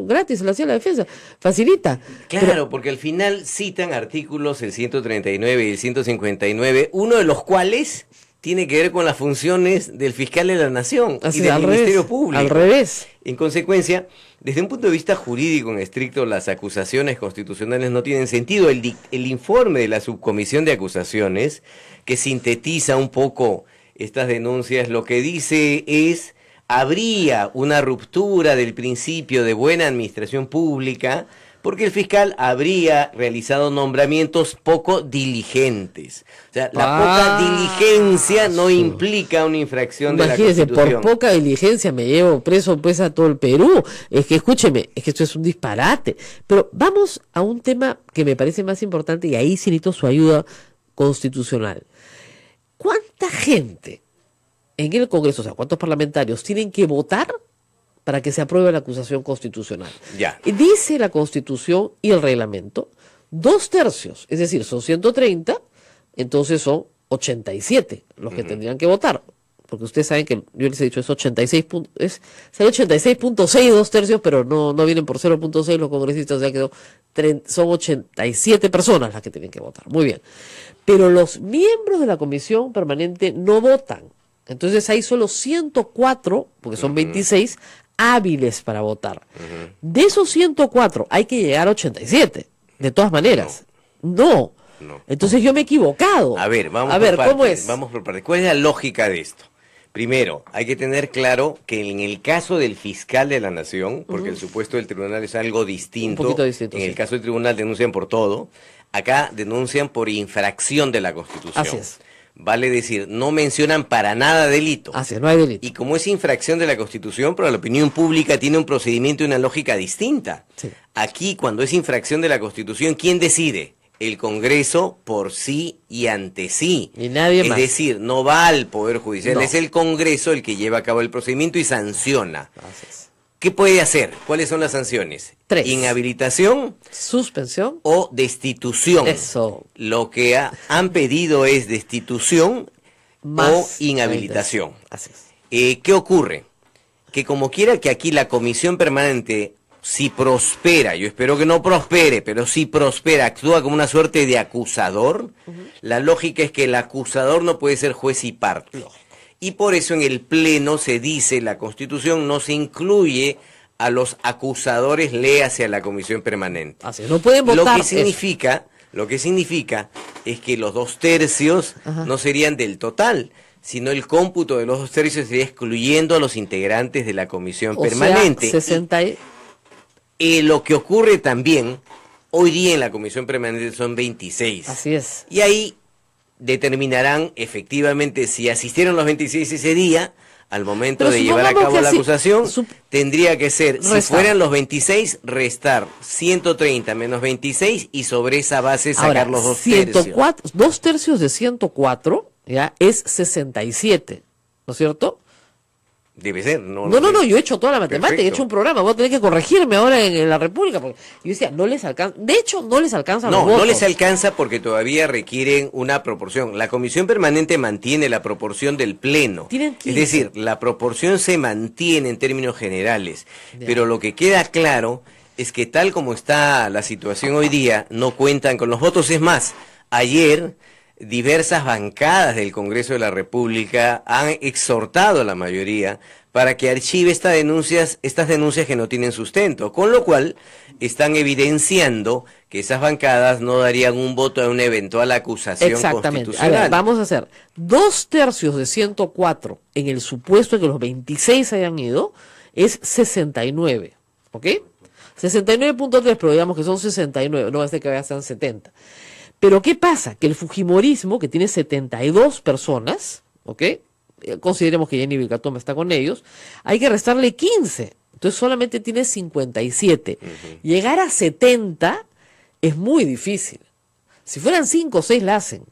gratis le hacía la defensa. Facilita. Claro, porque al final citan artículos el 139 y el 159, uno de los cuales tiene que ver con las funciones del fiscal de la Nación y del Ministerio Público. Al revés. En consecuencia, desde un punto de vista jurídico en estricto, las acusaciones constitucionales no tienen sentido. El informe de la Subcomisión de Acusaciones, que sintetiza un poco estas denuncias, lo que dice es: habría una ruptura del principio de buena administración pública porque el fiscal habría realizado nombramientos poco diligentes. O sea, la poca diligencia no implica una infracción de la Constitución. Por poca diligencia me llevo preso pues a todo el Perú. Es que escúcheme, es que esto es un disparate. Pero vamos a un tema que me parece más importante y ahí sí necesito su ayuda constitucional. ¿Cuánta gente en el Congreso, o sea, cuántos parlamentarios tienen que votar para que se apruebe la acusación constitucional? Ya. Dice la Constitución y el reglamento, 2/3, es decir, son 130, entonces son 87 los que tendrían que votar. Porque ustedes saben que yo les he dicho es 86, sale 86.6 2/3, pero no vienen por 0.6 los congresistas, o sea que son 87 personas las que tienen que votar. Muy bien. Pero los miembros de la Comisión Permanente no votan. Entonces hay solo 104, porque son 26, hábiles para votar. De esos 104 hay que llegar a 87, de todas maneras. No. Entonces yo me he equivocado. A ver, por partes. ¿Cómo es? Vamos por partes. ¿Cuál es la lógica de esto? Primero, hay que tener claro que en el caso del fiscal de la Nación, porque el supuesto del tribunal es algo distinto, un poquito distinto, en sí. el caso del tribunal denuncian por todo, acá denuncian por infracción de la Constitución. Así es. Vale decir, no mencionan para nada delito. Así es, no hay delito. Y como es infracción de la Constitución, para la opinión pública tiene un procedimiento y una lógica distinta. Sí. Aquí, cuando es infracción de la Constitución, ¿quién decide? El Congreso por sí y ante sí. Y nadie más. Es decir, no va al Poder Judicial, No. es el Congreso el que lleva a cabo el procedimiento y sanciona. Así es. ¿Qué puede hacer? ¿Cuáles son las sanciones? 3. Inhabilitación Suspensión. o destitución. Eso. Lo que han pedido es destitución Más o inhabilitación. Así es. ¿Qué ocurre? Que como quiera que aquí la Comisión Permanente, si prospera, yo espero que no prospere, pero si prospera, actúa como una suerte de acusador, la lógica es que el acusador no puede ser juez y parte. Y por eso en el Pleno se dice, la Constitución no se incluye a los acusadores, léase a la Comisión Permanente. Así es. No pueden votar. Lo que significa, Lo que significa es que los 2/3 Ajá. no serían del total, sino el cómputo de los 2/3 sería excluyendo a los integrantes de la comisión O permanente. sea, 60 y... Lo que ocurre también, hoy día en la comisión permanente son 26. Así es. Y ahí determinarán efectivamente si asistieron los 26 ese día, al momento Pero de llevar a supongamos cabo que la así- acusación, tendría que ser, si Restar. fueran los 26, restar 130 menos 26 y sobre esa base sacar Ahora, los 2/3. 2/3 de 104 ya es 67, ¿no es cierto? Debe ser, ¿no? No, yo he hecho toda la matemática, he Perfecto. hecho un programa, voy a tener que corregirme ahora en la República, porque yo decía, no les alcanza, de hecho no les alcanza los No, votos. no les alcanza porque todavía requieren una proporción. La comisión permanente mantiene la proporción del pleno. Tienen 15. Es decir, la proporción se mantiene en términos generales. Ya. Pero lo que queda claro es que tal como está la situación hoy día, no cuentan con los votos. Es más, ayer diversas bancadas del Congreso de la República han exhortado a la mayoría para que archive estas denuncias que no tienen sustento, con lo cual están evidenciando que esas bancadas no darían un voto a una eventual acusación Exactamente. A constitucional. ver, vamos a hacer 2/3 de 104 en el supuesto de que los 26 hayan ido, es 69, ¿ok? 69.3, pero digamos que son 69, no va a ser que vaya a ser 70. Pero ¿qué pasa? Que el Fujimorismo, que tiene 72 personas, ¿ok? Consideremos que Jenny Vilcatoma está con ellos, hay que restarle 15. Entonces solamente tiene 57. Llegar a 70 es muy difícil. Si fueran 5 o 6 la hacen,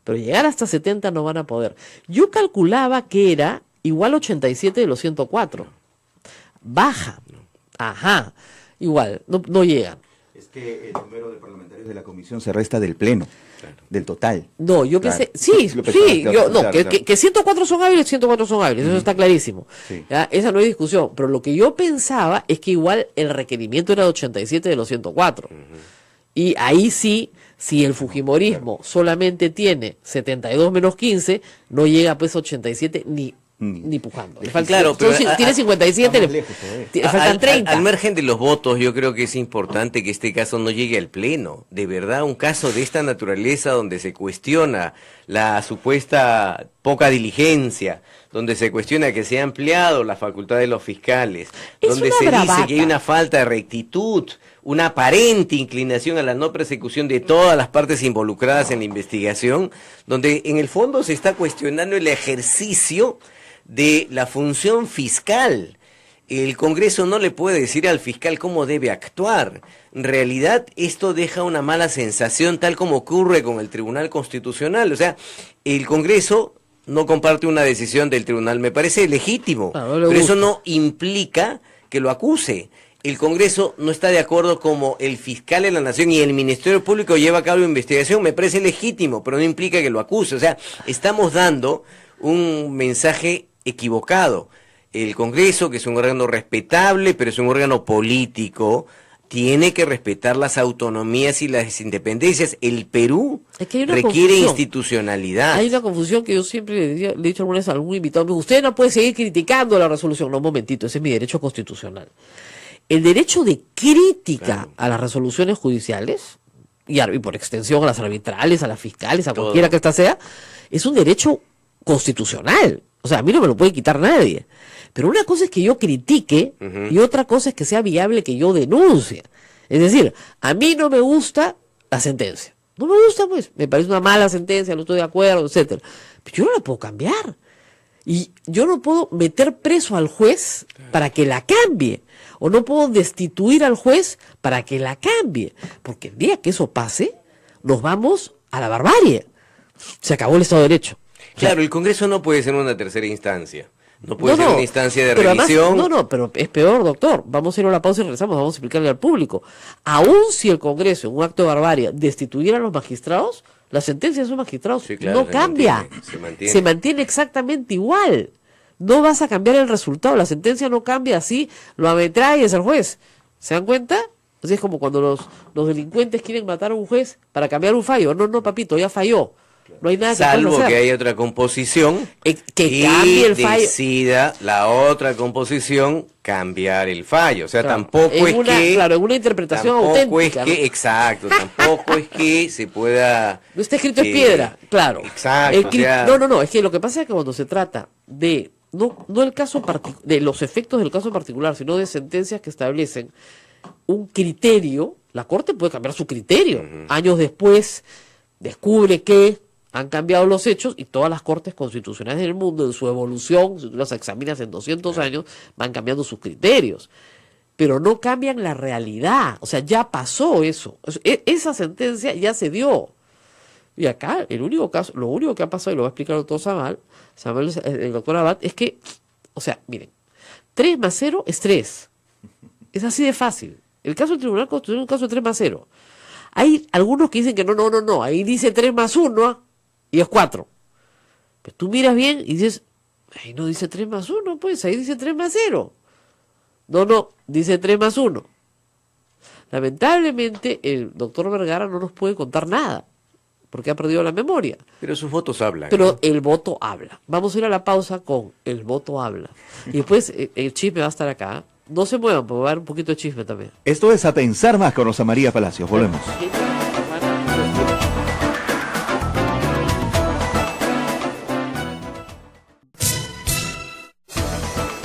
pero llegar hasta 70 no van a poder. Yo calculaba que era igual 87 de los 104. Baja. Ajá. Igual, no llegan. Es que el número de parlamentarios de la comisión se resta del pleno, del total. No, yo Claro. pensé, sí, Lo pensaba, sí, claro, no, claro. que 104 son hábiles, 104 son hábiles, eso está clarísimo. Sí. ¿Ya? Esa no hay discusión, pero lo que yo pensaba es que igual el requerimiento era de 87 de los 104. Y ahí sí, si el Fujimorismo solamente tiene 72 menos 15, no llega pues a 87 ni pujando. Le falta, Claro, pero tiene 57, más le, lejos todavía. le faltan 30. Al margen de los votos, yo creo que es importante que este caso no llegue al pleno. De verdad, un caso de esta naturaleza donde se cuestiona la supuesta poca diligencia, donde se cuestiona que se ha ampliado la facultad de los fiscales, Es donde una se bravata. dice que hay una falta de rectitud, una aparente inclinación a la no persecución de todas las partes involucradas en la investigación, donde en el fondo se está cuestionando el ejercicio de la función fiscal. El Congreso no le puede decir al fiscal cómo debe actuar. En realidad, esto deja una mala sensación, tal como ocurre con el Tribunal Constitucional. O sea, el Congreso no comparte una decisión del tribunal, me parece legítimo, No le pero eso gusta. no implica que lo acuse. El Congreso no está de acuerdo como el fiscal de la Nación y el Ministerio Público lleva a cabo la investigación, me parece legítimo, pero no implica que lo acuse. O sea, estamos dando un mensaje equivocado. El Congreso, que es un órgano respetable, pero es un órgano político, tiene que respetar las autonomías y las independencias. El Perú Es que hay una requiere confusión. institucionalidad. Hay una confusión que yo siempre le he dicho alguna vez a algún invitado, me dijo, usted no puede seguir criticando la resolución. No, un momentito, ese es mi derecho constitucional. El derecho de crítica Claro. a las resoluciones judiciales, y por extensión a las arbitrales, a las fiscales, a Todo. cualquiera que ésta sea, es un derecho constitucional. O sea, a mí no me lo puede quitar nadie. Pero una cosa es que yo critique y otra cosa es que sea viable que yo denuncie. Es decir, a mí no me gusta la sentencia. No me gusta, pues. Me parece una mala sentencia, no estoy de acuerdo, etcétera. Pero yo no la puedo cambiar. Y yo no puedo meter preso al juez para que la cambie. O no puedo destituir al juez para que la cambie. Porque el día que eso pase, nos vamos a la barbarie. Se acabó el Estado de Derecho. Claro, el Congreso no puede ser una tercera instancia. No puede No, ser no, una instancia de pero además- revisión. no, pero es peor, doctor. Vamos a ir a la pausa y regresamos, vamos a explicarle al público. Aún si el Congreso, en un acto de barbarie, destituyera a los magistrados, la sentencia de esos magistrados Sí, claro, no se cambia. mantiene, se mantiene. Se mantiene exactamente igual. No vas a cambiar el resultado. La sentencia no cambia así, lo ametrallas al juez. ¿Se dan cuenta? Así es como cuando los delincuentes quieren matar a un juez para cambiar un fallo. No, papito, ya falló. No hay nada que Salvo puedas hacer. que haya otra composición Que y cambie el fallo. decida la otra composición cambiar el fallo. O sea, Claro, tampoco en es una, que... claro, en una interpretación tampoco auténtica. es que, ¿no? exacto, tampoco es que se pueda... No está escrito en piedra, claro. Exacto, o sea- No, es que lo que pasa es que cuando se trata de, no el caso de los efectos del caso particular, sino de sentencias que establecen un criterio, la Corte puede cambiar su criterio. Años después descubre que han cambiado los hechos y todas las cortes constitucionales del mundo, en su evolución, si tú las examinas en 200 años, van cambiando sus criterios. Pero no cambian la realidad. O sea, ya pasó eso. Esa sentencia ya se dio. Y acá, lo único que ha pasado, y lo va a explicar el doctor Samuel, el doctor Abad, es que, o sea, miren, 3 más 0 es 3. Es así de fácil. El caso del Tribunal Constitucional es un caso de 3 más 0. Hay algunos que dicen que no, ahí dice 3 más 1 y es 4. Pero tú miras bien y dices, ahí no dice 3 más 1, pues ahí dice 3 más 0. No, dice 3 más 1. Lamentablemente el doctor Vergara no nos puede contar nada, porque ha perdido la memoria. Pero sus votos hablan. Pero ¿no? el voto habla. Vamos a ir a la pausa con el voto habla. Y después el chisme va a estar acá. No se muevan, porque va a haber un poquito de chisme también. Esto es A Pensar Más con Rosa María Palacios. Volvemos.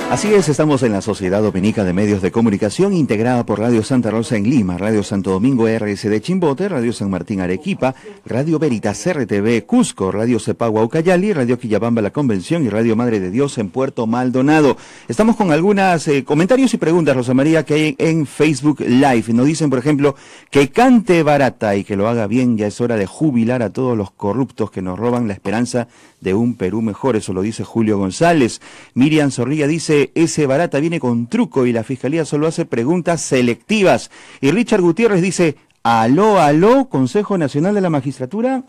Así es, estamos en la Sociedad Dominica de Medios de Comunicación, integrada por Radio Santa Rosa en Lima, Radio Santo Domingo RSD Chimbote, Radio San Martín Arequipa, Radio Veritas RTV Cusco, Radio Cepagua Ucayali, Radio Quillabamba La Convención y Radio Madre de Dios en Puerto Maldonado. Estamos con algunos comentarios y preguntas, Rosa María, que hay en Facebook Live. Nos dicen, por ejemplo, que cante barata y que lo haga bien, ya es hora de jubilar a todos los corruptos que nos roban la esperanza de un Perú mejor, eso lo dice Julio González. Miriam Zorrilla dice, ese barata viene con truco y la Fiscalía solo hace preguntas selectivas. Y Richard Gutiérrez dice, aló, Consejo Nacional de la Magistratura.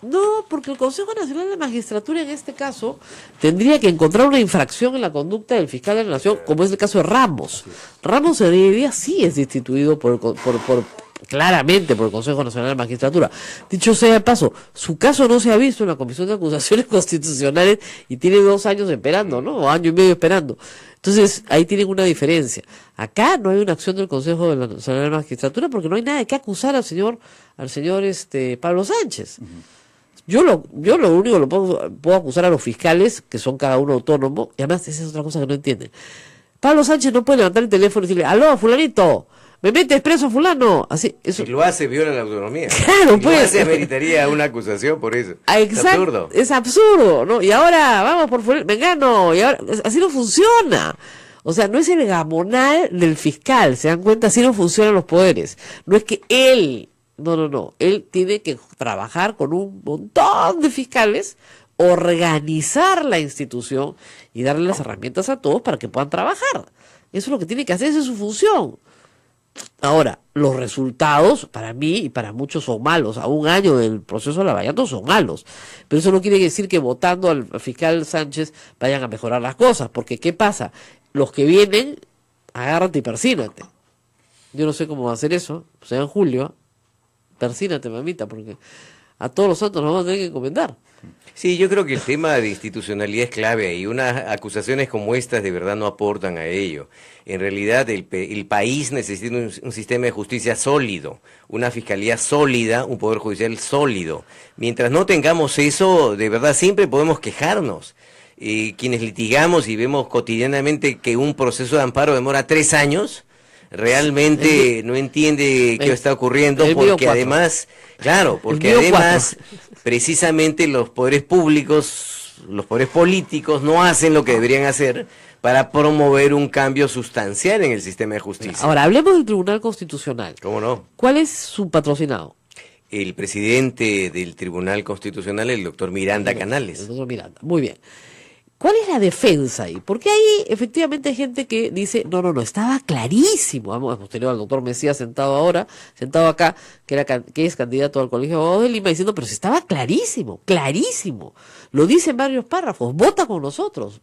No, porque el Consejo Nacional de la Magistratura en este caso tendría que encontrar una infracción en la conducta del fiscal de la Nación, como es el caso de Ramos. Ramos en día sí es destituido claramente por el Consejo Nacional de la Magistratura. Dicho sea de paso, su caso no se ha visto en la Comisión de Acusaciones Constitucionales y tiene 2 años esperando, ¿no? O año y medio esperando. Entonces, ahí tienen una diferencia. Acá no hay una acción del Consejo Nacional de la Magistratura porque no hay nada de qué acusar al señor Pablo Sánchez. Yo lo único que lo puedo acusar a los fiscales, que son cada uno autónomo, y además esa es otra cosa que no entienden. Pablo Sánchez no puede levantar el teléfono y decirle, aló, fulanito, ¿me metes preso fulano? Así, eso. Si lo hace, viola la autonomía. Claro, si pues. lo hace, meritaría una acusación por eso. Exacto, Es absurdo. es absurdo, ¿no? Y ahora vamos por fulano, vengano, y ahora, así no funciona. O sea, no es el gamonal del fiscal, se dan cuenta, así no funcionan los poderes. No es que él, no, él tiene que trabajar con un montón de fiscales, organizar la institución y darle las herramientas a todos para que puedan trabajar. Eso es lo que tiene que hacer, esa es su función. Ahora, los resultados para mí y para muchos son malos. A un año del proceso de Lavallato son malos. Pero eso no quiere decir que votando al fiscal Sánchez vayan a mejorar las cosas. Porque, ¿qué pasa? Los que vienen, agárrate y persínate. Yo no sé cómo va a hacer eso. O sea, en julio, persínate, mamita, porque a todos los santos nos vamos a tener que encomendar. Sí, yo creo que el tema de institucionalidad es clave y unas acusaciones como estas de verdad no aportan a ello. En realidad el país necesita un sistema de justicia sólido, una fiscalía sólida, un poder judicial sólido. Mientras no tengamos eso, de verdad siempre podemos quejarnos. Quienes litigamos y vemos cotidianamente que un proceso de amparo demora 3 años, realmente no entiende qué está ocurriendo, porque además, claro, porque además precisamente los poderes públicos, los poderes políticos no hacen lo que deberían hacer para promover un cambio sustancial en el sistema de justicia. Ahora, hablemos del Tribunal Constitucional. ¿Cómo no? ¿Cuál es su patrocinado? El presidente del Tribunal Constitucional, el doctor Miranda Canales. El doctor Miranda, muy bien. ¿Cuál es la defensa ahí? Porque ahí efectivamente hay gente que dice, no, estaba clarísimo. Hemos tenido al doctor Mesías sentado acá, que es candidato al Colegio de Abogados de Lima, diciendo, pero si estaba clarísimo. Lo dice en varios párrafos, vota con nosotros.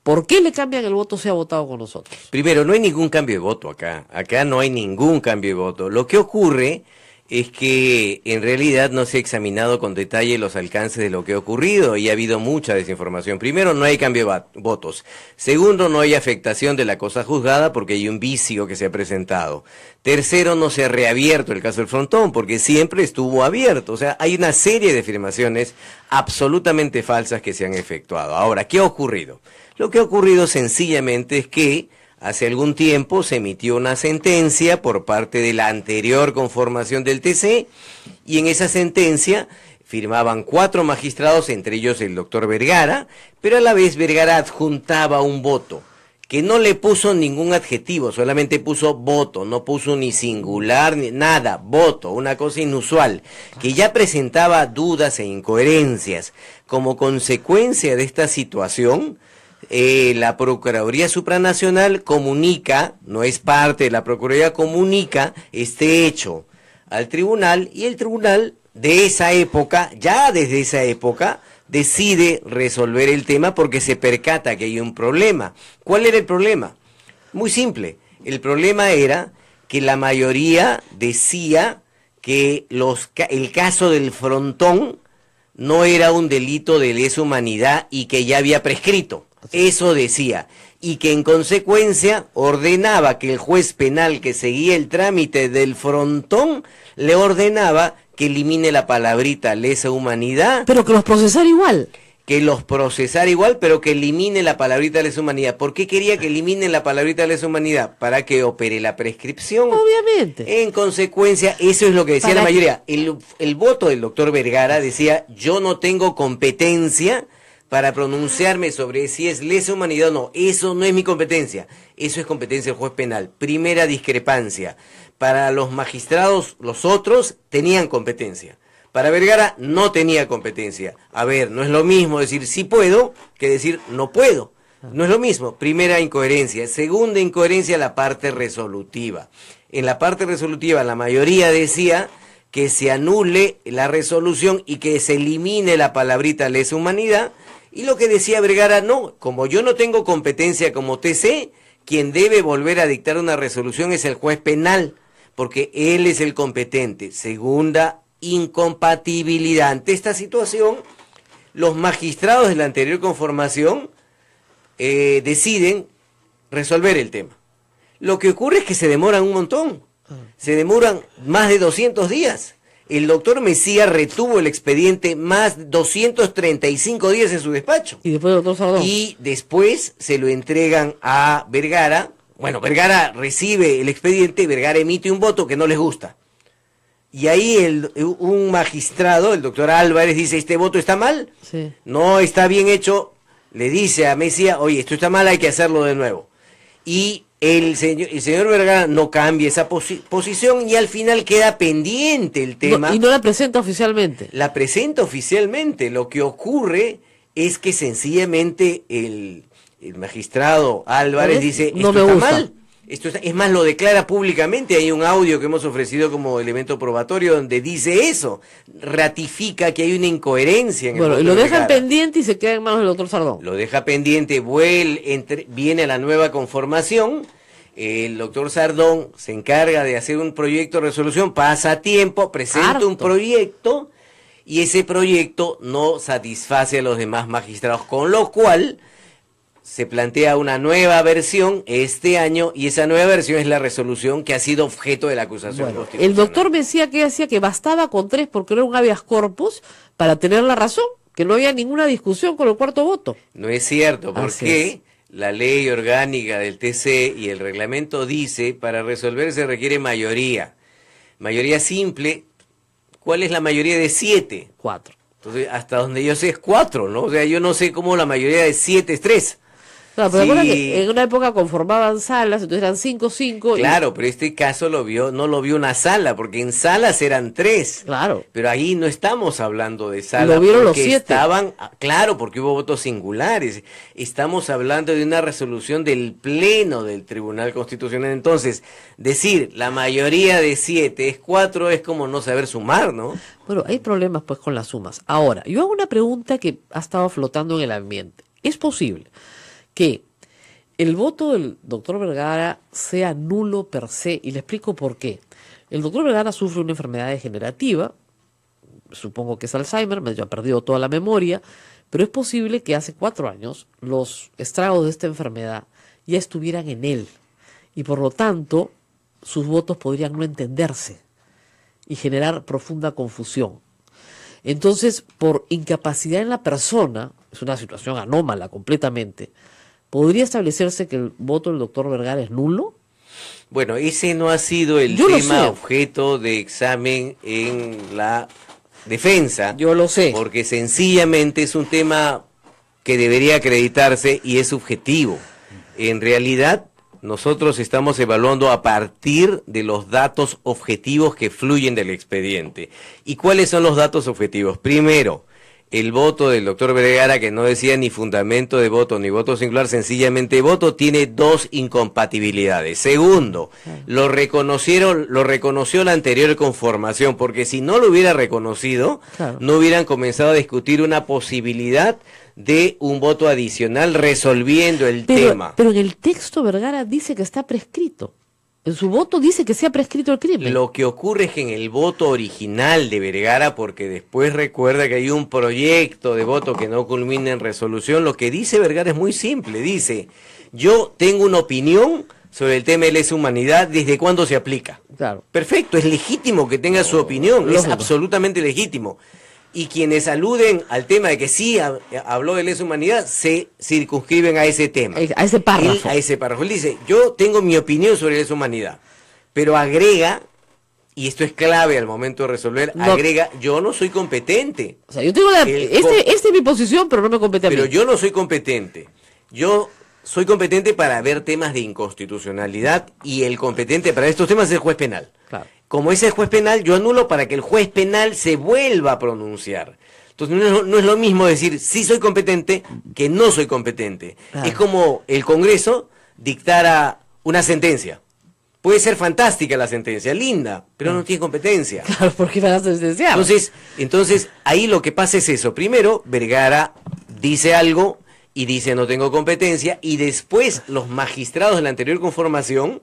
¿Por qué le cambian el voto si ha votado con nosotros? Primero, no hay ningún cambio de voto acá. Acá no hay ningún cambio de voto. Lo que ocurre es que en realidad no se ha examinado con detalle los alcances de lo que ha ocurrido y ha habido mucha desinformación. Primero, no hay cambio de votos. Segundo, no hay afectación de la cosa juzgada porque hay un vicio que se ha presentado. Tercero, no se ha reabierto el caso del Frontón porque siempre estuvo abierto. O sea, hay una serie de afirmaciones absolutamente falsas que se han efectuado. Ahora, ¿qué ha ocurrido? Lo que ha ocurrido sencillamente es que hace algún tiempo se emitió una sentencia por parte de la anterior conformación del TC y en esa sentencia firmaban 4 magistrados, entre ellos el doctor Vergara, pero a la vez Vergara adjuntaba un voto que no le puso ningún adjetivo, solamente puso voto, no puso ni singular ni nada, voto, una cosa inusual, que ya presentaba dudas e incoherencias. Como consecuencia de esta situación, la Procuraduría Supranacional comunica, no es parte de la Procuraduría, comunica este hecho al tribunal y el tribunal de esa época, ya desde esa época, decide resolver el tema porque se percata que hay un problema. ¿Cuál era el problema? Muy simple, el problema era que la mayoría decía que el caso del Frontón no era un delito de lesa humanidad y que ya había prescrito. Eso decía, y que en consecuencia ordenaba que el juez penal que seguía el trámite del Frontón le ordenaba que elimine la palabrita lesa humanidad. Pero que los procesara igual. Que los procesara igual, pero que elimine la palabrita lesa humanidad. ¿Por qué quería que eliminen la palabrita lesa humanidad? Para que opere la prescripción. Obviamente. En consecuencia, eso es lo que decía la mayoría. El voto del doctor Vergara decía, yo no tengo competencia para pronunciarme sobre si es lesa humanidad o no. Eso no es mi competencia. Eso es competencia del juez penal. Primera discrepancia. Para los magistrados, los otros tenían competencia. Para Vergara no tenía competencia. A ver, no es lo mismo decir sí puedo que decir no puedo. No es lo mismo. Primera incoherencia. Segunda incoherencia, la parte resolutiva. En la parte resolutiva la mayoría decía que se anule la resolución y que se elimine la palabrita lesa humanidad. Y lo que decía Vergara, no, como yo no tengo competencia como TC, quien debe volver a dictar una resolución es el juez penal, porque él es el competente. Segunda incompatibilidad. Ante esta situación, los magistrados de la anterior conformación deciden resolver el tema. Lo que ocurre es que se demoran un montón, se demoran más de 200 días. El doctor Mesía retuvo el expediente más 235 días en su despacho. Y después el doctor Sardón. Y después se lo entregan a Vergara. Bueno, Vergara recibe el expediente, Vergara emite un voto que no les gusta. Y ahí un magistrado, el doctor Álvarez, dice, ¿este voto está mal? Sí. No está bien hecho. Le dice a Mesía, oye, esto está mal, hay que hacerlo de nuevo. Y el señor Vergara no cambia esa posición y al final queda pendiente el tema. No, y no la presenta oficialmente. La presenta oficialmente. Lo que ocurre es que sencillamente el magistrado Álvarez dice, esto no me está gusta. mal. Es más, lo declara públicamente. Hay un audio que hemos ofrecido como elemento probatorio donde dice eso. Ratifica que hay una incoherencia en el voto Bueno, y lo de dejan Vergara. pendiente y se queda en manos del doctor Sardón. Lo deja pendiente, viene a la nueva conformación. El doctor Sardón se encarga de hacer un proyecto de resolución, pasa tiempo, presenta un proyecto y ese proyecto no satisface a los demás magistrados, con lo cual se plantea una nueva versión este año y esa nueva versión es la resolución que ha sido objeto de la acusación constitucional. El doctor Mesía que decía que bastaba con 3 porque era un habeas corpus para tener la razón, que no había ninguna discusión con el cuarto voto. No es cierto, Así porque es. la ley orgánica del TC y el reglamento dice, para resolver se requiere mayoría. Mayoría simple, ¿cuál es la mayoría de 7? 4. Entonces, hasta donde yo sé es 4, ¿no? O sea, yo no sé cómo la mayoría de 7 es 3. Claro, pero Sí. recuerda que en una época conformaban salas, entonces eran 5-5. Claro, pero este caso no lo vio una sala, porque en salas eran 3. Claro. Pero ahí no estamos hablando de salas. Lo vieron los porque 7. estaban, claro, porque hubo votos singulares. Estamos hablando de una resolución del Pleno del Tribunal Constitucional. Entonces, decir la mayoría de 7 es 4 es como no saber sumar, ¿no? Bueno, hay problemas pues con las sumas. Ahora, yo hago una pregunta que ha estado flotando en el ambiente. ¿Es posible que el voto del doctor Vergara sea nulo per se, y le explico por qué. El doctor Vergara sufre una enfermedad degenerativa, supongo que es Alzheimer, medio ha perdido toda la memoria, pero es posible que hace 4 años los estragos de esta enfermedad ya estuvieran en él, y por lo tanto sus votos podrían no entenderse y generar profunda confusión. Entonces, por incapacidad en la persona, es una situación anómala completamente, ¿podría establecerse que el voto del doctor Vergara es nulo? Bueno, ese no ha sido el Yo lo tema sé. objeto de examen en la defensa. Yo lo sé. Porque sencillamente es un tema que debería acreditarse y es subjetivo. En realidad, nosotros estamos evaluando a partir de los datos objetivos que fluyen del expediente. ¿Y cuáles son los datos objetivos? Primero, el voto del doctor Vergara, que no decía ni fundamento de voto ni voto singular, sencillamente voto, tiene 2 incompatibilidades. Segundo, lo reconoció la anterior conformación, porque si no lo hubiera reconocido, Claro. no hubieran comenzado a discutir una posibilidad de un voto adicional resolviendo el tema. Pero en el texto Vergara dice que está prescrito. En su voto dice que se ha prescrito el crimen. Lo que ocurre es que en el voto original de Vergara, porque después recuerda que hay un proyecto de voto que no culmina en resolución, lo que dice Vergara es muy simple. Dice, yo tengo una opinión sobre el tema de lesa humanidad, ¿desde cuándo se aplica? Claro. Perfecto, es legítimo que tenga su opinión, es lógico. absolutamente legítimo. Y quienes aluden al tema de que sí habló de lesa humanidad, se circunscriben a ese tema. A ese párrafo. A ese párrafo. Él dice, yo tengo mi opinión sobre lesa humanidad, pero agrega, y esto es clave al momento de resolver, No. agrega, yo no soy competente. O sea, yo tengo El esta es mi posición, pero no me compete a mí. Pero yo no soy competente. Yo soy competente para ver temas de inconstitucionalidad y el competente para estos temas es el juez penal. Claro. Como es el juez penal, yo anulo para que el juez penal se vuelva a pronunciar. Entonces no es lo mismo decir sí soy competente que no soy competente. Claro. Es como el Congreso dictara una sentencia. Puede ser fantástica la sentencia, linda, pero no tiene competencia. Claro, porque van a sentenciar. Entonces, ahí lo que pasa es eso. Primero, Vergara dice algo y dice no tengo competencia, y después los magistrados de la anterior conformación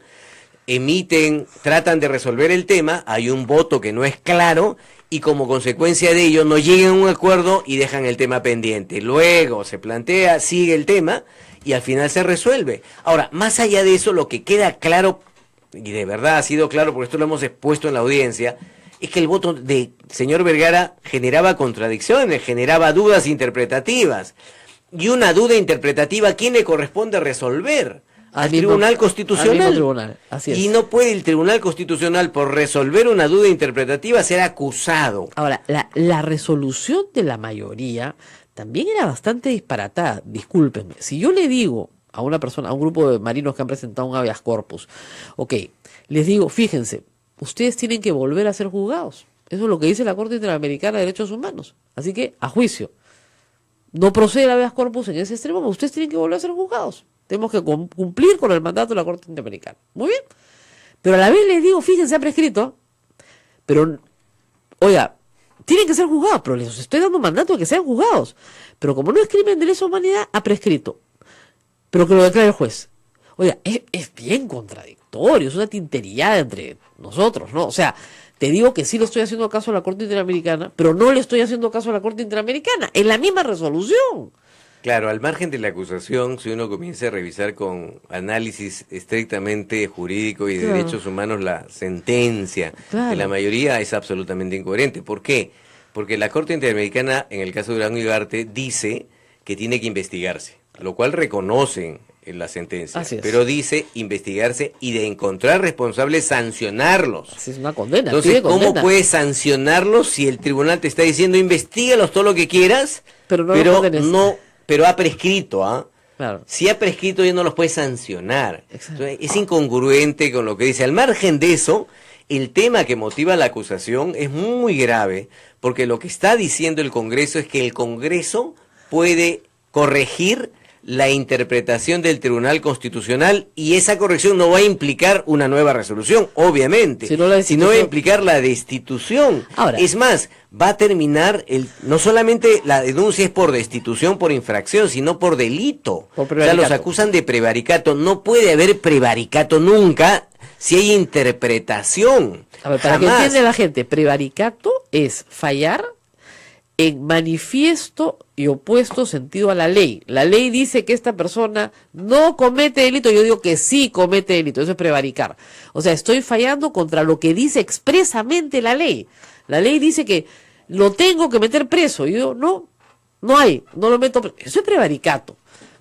tratan de resolver el tema, hay un voto que no es claro, y como consecuencia de ello no llegan a un acuerdo y dejan el tema pendiente. Luego se plantea, sigue el tema, y al final se resuelve. Ahora, más allá de eso, lo que queda claro, y de verdad ha sido claro, porque esto lo hemos expuesto en la audiencia, es que el voto de señor Vergara generaba contradicciones, generaba dudas interpretativas. Y una duda interpretativa, ¿a quién le corresponde resolver? Al Tribunal Constitucional. Al mismo tribunal, así es. Y no puede el Tribunal Constitucional, por resolver una duda interpretativa, ser acusado. Ahora, la resolución de la mayoría también era bastante disparatada, discúlpenme. Si yo le digo a una persona, a un grupo de marinos que han presentado un habeas corpus, ok, les digo, fíjense, ustedes tienen que volver a ser juzgados. Eso es lo que dice la Corte Interamericana de Derechos Humanos. Así que, a juicio. No procede el habeas corpus en ese extremo, pero ustedes tienen que volver a ser juzgados. Tenemos que cumplir con el mandato de la Corte Interamericana. Muy bien. Pero a la vez les digo, fíjense, ha prescrito. Pero, oiga, tienen que ser juzgados, pero les estoy dando mandato de que sean juzgados. Pero como no es crimen de lesa humanidad, ha prescrito. Pero que lo declare el juez. Oiga, es bien contradictorio, es una tintería entre nosotros, ¿no? O sea, te digo que sí le estoy haciendo caso a la Corte Interamericana, pero no le estoy haciendo caso a la Corte Interamericana, en la misma resolución. Claro, al margen de la acusación, si uno comienza a revisar con análisis estrictamente jurídico y de Claro. derechos humanos la sentencia Claro. de la mayoría, es absolutamente incoherente. ¿Por qué? Porque la Corte Interamericana, en el caso de Durango y Ugarte, dice que tiene que investigarse, lo cual reconocen en la sentencia, Así es. pero dice investigarse y de encontrar responsables, sancionarlos. Así es una condena. Entonces, pide ¿cómo condena. puedes sancionarlos si el tribunal te está diciendo investígalos todo lo que quieras, Pero no los condenes? pero ha prescrito, ¿ah? Claro. Si ha prescrito ya no los puedes sancionar. Exacto. Entonces, es incongruente con lo que dice. Al margen de eso, el tema que motiva la acusación es muy grave, porque lo que está diciendo el Congreso es que el Congreso puede corregir la interpretación del Tribunal Constitucional y esa corrección no va a implicar una nueva resolución, obviamente, sino va a implicar la destitución. Ahora, es más, va a terminar, no solamente la denuncia es por destitución por infracción, sino por delito. Por o sea, prevaricato. los acusan de prevaricato. No puede haber prevaricato nunca si hay interpretación. a ver, para que Jamás. entienda la gente, prevaricato es fallar en manifiesto y opuesto sentido a la ley. La ley dice que esta persona no comete delito, yo digo que sí comete delito, eso es prevaricar. O sea, estoy fallando contra lo que dice expresamente la ley. La ley dice que lo tengo que meter preso, y yo no lo meto preso. Eso es prevaricato.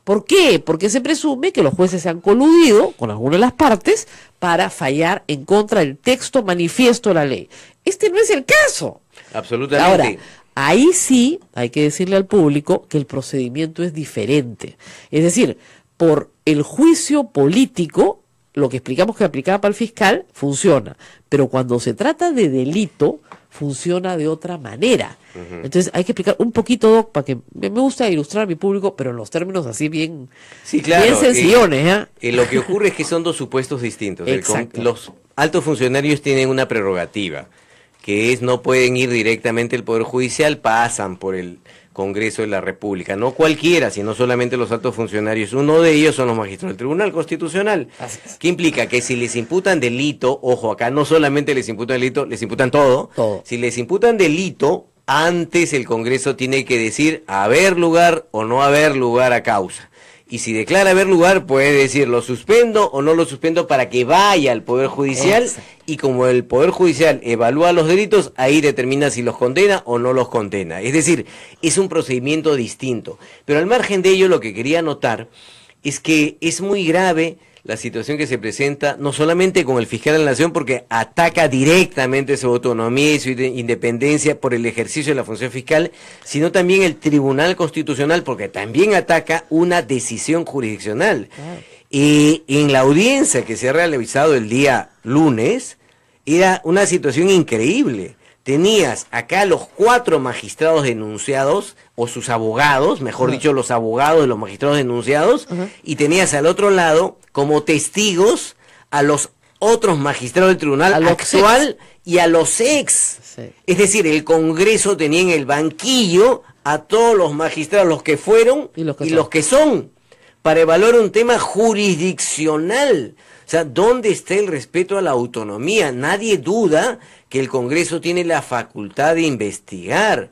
¿Por qué? Porque se presume que los jueces se han coludido con alguna de las partes para fallar en contra del texto manifiesto de la ley. Este no es el caso. Absolutamente. Ahora, ahí sí hay que decirle al público que el procedimiento es diferente. Es decir, por el juicio político, lo que explicamos que aplicaba para el fiscal, funciona. Pero cuando se trata de delito, funciona de otra manera. Entonces hay que explicar un poquito, Doc, para que me gusta ilustrar a mi público, pero en los términos así bien, Sí, claro, bien sencillones. lo que ocurre es que son dos supuestos distintos. Exacto. Los altos funcionarios tienen una prerrogativa, que es no pueden ir directamente al Poder Judicial, pasan por el Congreso de la República. No cualquiera, sino solamente los altos funcionarios. Uno de ellos son los magistrados del Tribunal Constitucional. Así es. ¿Qué implica? Que si les imputan delito, ojo, acá no solamente les imputan delito, les imputan todo. Todo. Si les imputan delito, antes el Congreso tiene que decir haber lugar o no haber lugar a causa. Y si declara haber lugar, puede decir lo suspendo o no lo suspendo para que vaya al Poder Judicial. Exacto. Y como el Poder Judicial evalúa los delitos, ahí determina si los condena o no los condena. Es decir, es un procedimiento distinto. Pero al margen de ello, lo que quería anotar es que es muy grave la situación que se presenta, no solamente con el fiscal de la Nación, porque ataca directamente su autonomía y su independencia por el ejercicio de la función fiscal, sino también el Tribunal Constitucional, porque también ataca una decisión jurisdiccional. Claro. En la audiencia que se ha realizado el día lunes, era una situación increíble. Tenías acá los 4 magistrados denunciados, o sus abogados, mejor dicho, los abogados de los magistrados denunciados, y tenías al otro lado como testigos a los otros magistrados del tribunal A los actual y a los ex. Sí. Es decir, el Congreso tenía en el banquillo a todos los magistrados, los que fueron Y los que y son. los que son, para evaluar un tema jurisdiccional. O sea, ¿dónde está el respeto a la autonomía? Nadie duda que el Congreso tiene la facultad de investigar,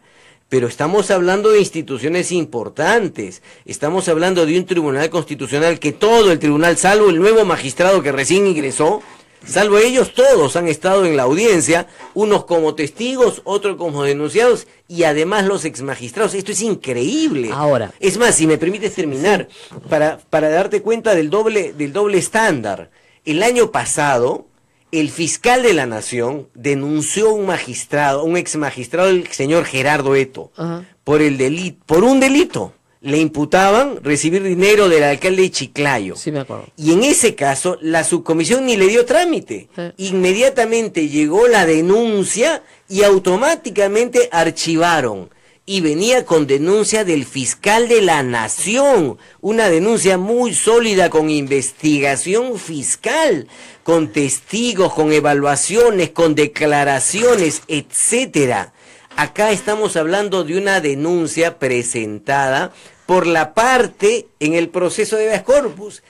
pero estamos hablando de instituciones importantes, estamos hablando de un tribunal constitucional que todo el tribunal, salvo el nuevo magistrado que recién ingresó, salvo ellos, todos han estado en la audiencia, unos como testigos, otros como denunciados, y además los exmagistrados. Esto es increíble. Ahora. Es más, si me permites terminar, para darte cuenta del doble estándar. El año pasado, el fiscal de la Nación denunció a un magistrado, un exmagistrado, el señor Gerardo Eto, Ajá. por un delito. Le imputaban recibir dinero del alcalde de Chiclayo. Sí, me acuerdo. Y en ese caso, la subcomisión ni le dio trámite. Sí. Inmediatamente llegó la denuncia y automáticamente archivaron. Y venía con denuncia del fiscal de la Nación, una denuncia muy sólida con investigación fiscal, con testigos, con evaluaciones, con declaraciones, etcétera. Acá estamos hablando de una denuncia presentada por la parte en el proceso de habeas corpus.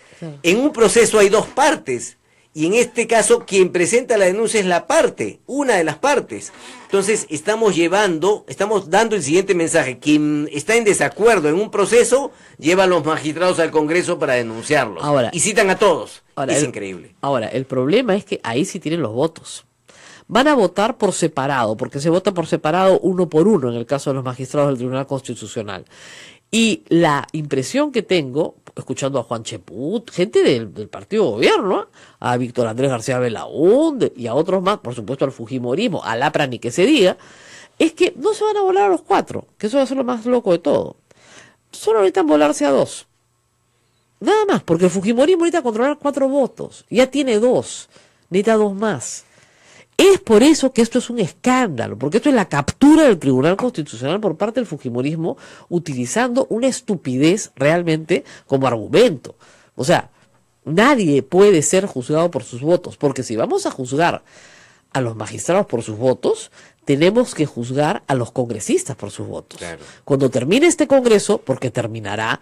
En un proceso hay 2 partes. Y en este caso, quien presenta la denuncia es la parte, una de las partes. Entonces, estamos dando el siguiente mensaje. Quien está en desacuerdo en un proceso, lleva a los magistrados al Congreso para denunciarlos. Ahora, y citan a todos. Ahora, Es increíble. Ahora, el problema es que ahí sí tienen los votos. Van a votar por separado, porque se vota por separado 1 por 1 en el caso de los magistrados del Tribunal Constitucional. Y la impresión que tengo, escuchando a Juan Cheput, gente del partido de gobierno, a Víctor Andrés García Belaúnde y a otros más, por supuesto al fujimorismo, a Lapra ni que se diga, es que no se van a volar a los 4, que eso va a ser lo más loco de todo. Solo necesitan volarse a 2. Nada más, porque el fujimorismo necesita controlar 4 votos, ya tiene 2, necesita 2 más. Es por eso que esto es un escándalo, porque esto es la captura del Tribunal Constitucional por parte del fujimorismo, utilizando una estupidez realmente como argumento. O sea, nadie puede ser juzgado por sus votos, porque si vamos a juzgar a los magistrados por sus votos, tenemos que juzgar a los congresistas por sus votos. Claro. Cuando termine este Congreso, porque terminará,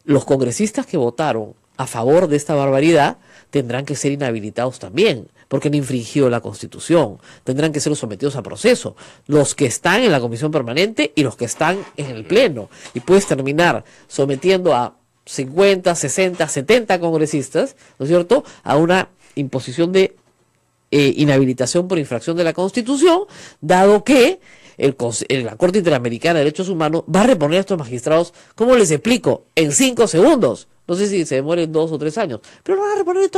los congresistas que votaron a favor de esta barbaridad tendrán que ser inhabilitados también, porque han infringido la Constitución. Tendrán que ser sometidos a proceso, los que están en la comisión permanente y los que están en el pleno. Y puedes terminar sometiendo a 50, 60, 70 congresistas, ¿no es cierto?, a una imposición inhabilitación por infracción de la Constitución, dado que la Corte Interamericana de Derechos Humanos va a reponer a estos magistrados, ¿cómo les explico? En 5 segundos. No sé si se demoren 2 o 3 años, pero lo van a reponer de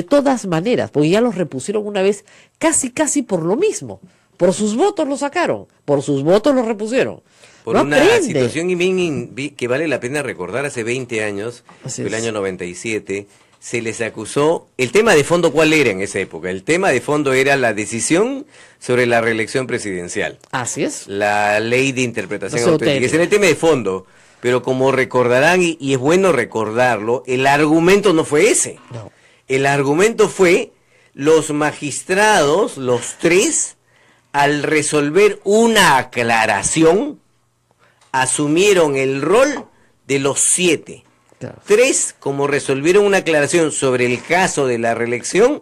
todas maneras, porque ya los repusieron una vez casi por lo mismo. Por sus votos lo sacaron, por sus votos lo repusieron. Por no una aprende. situación que vale la pena recordar, hace 20 años, el año 97, se les acusó. El tema de fondo, ¿cuál era en esa época? El tema de fondo era la decisión sobre la reelección presidencial. Así es. La ley de interpretación No auténtica. Ese era el tema de fondo. Pero como recordarán, y es bueno recordarlo, el argumento no fue ese. No. El argumento fue los magistrados, los 3, al resolver una aclaración, asumieron el rol de los 7. Claro. 3, como resolvieron una aclaración sobre el caso de la reelección.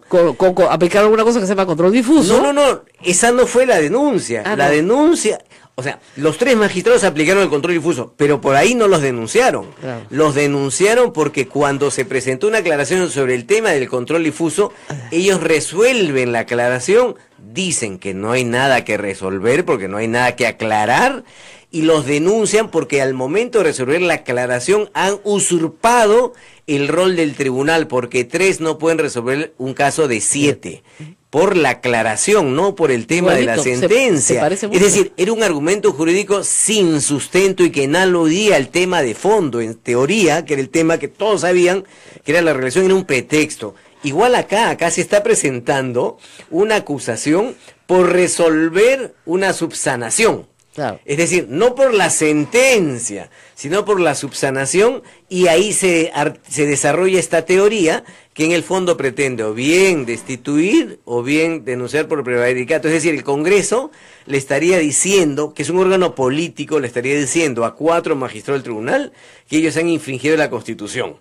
Aplicaron una cosa que se llama control difuso. No, esa no fue la denuncia. La denuncia, o sea, los 3 magistrados aplicaron el control difuso, pero por ahí no los denunciaron. Claro. Los denunciaron porque cuando se presentó una aclaración sobre el tema del control difuso, ellos resuelven la aclaración, dicen que no hay nada que resolver porque no hay nada que aclarar, y los denuncian porque al momento de resolver la aclaración han usurpado el rol del tribunal, porque 3 no pueden resolver un caso de 7. Por la aclaración, no por el tema de la sentencia. Se parece mucho. Es decir, era un argumento jurídico sin sustento y que no aludía al tema de fondo, en teoría, que era el tema que todos sabían, que era la relación, era un pretexto. Igual acá se está presentando una acusación por resolver una subsanación. Claro. Es decir, no por la sentencia, sino por la subsanación, y ahí se desarrolla esta teoría que en el fondo pretende o bien destituir o bien denunciar por prevaricato. Es decir, el Congreso le estaría diciendo, que es un órgano político, le estaría diciendo a 4 magistrados del tribunal que ellos han infringido la Constitución,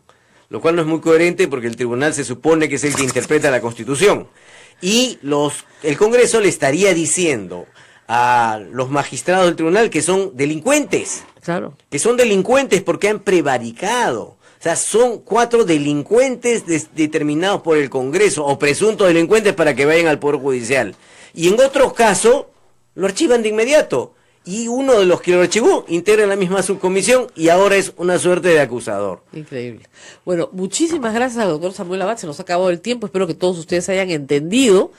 lo cual no es muy coherente porque el tribunal se supone que es el que interpreta la Constitución. Y el Congreso le estaría diciendo a los magistrados del tribunal que son delincuentes. Claro. Que son delincuentes porque han prevaricado. O sea, son 4 delincuentes determinados por el Congreso, o presuntos delincuentes, para que vayan al Poder Judicial. Y en otros casos, lo archivan de inmediato. Y uno de los que lo archivó integra la misma subcomisión y ahora es una suerte de acusador. Increíble. Bueno, muchísimas gracias al doctor Samuel Abad. Se nos ha acabado el tiempo. Espero que todos ustedes hayan entendido.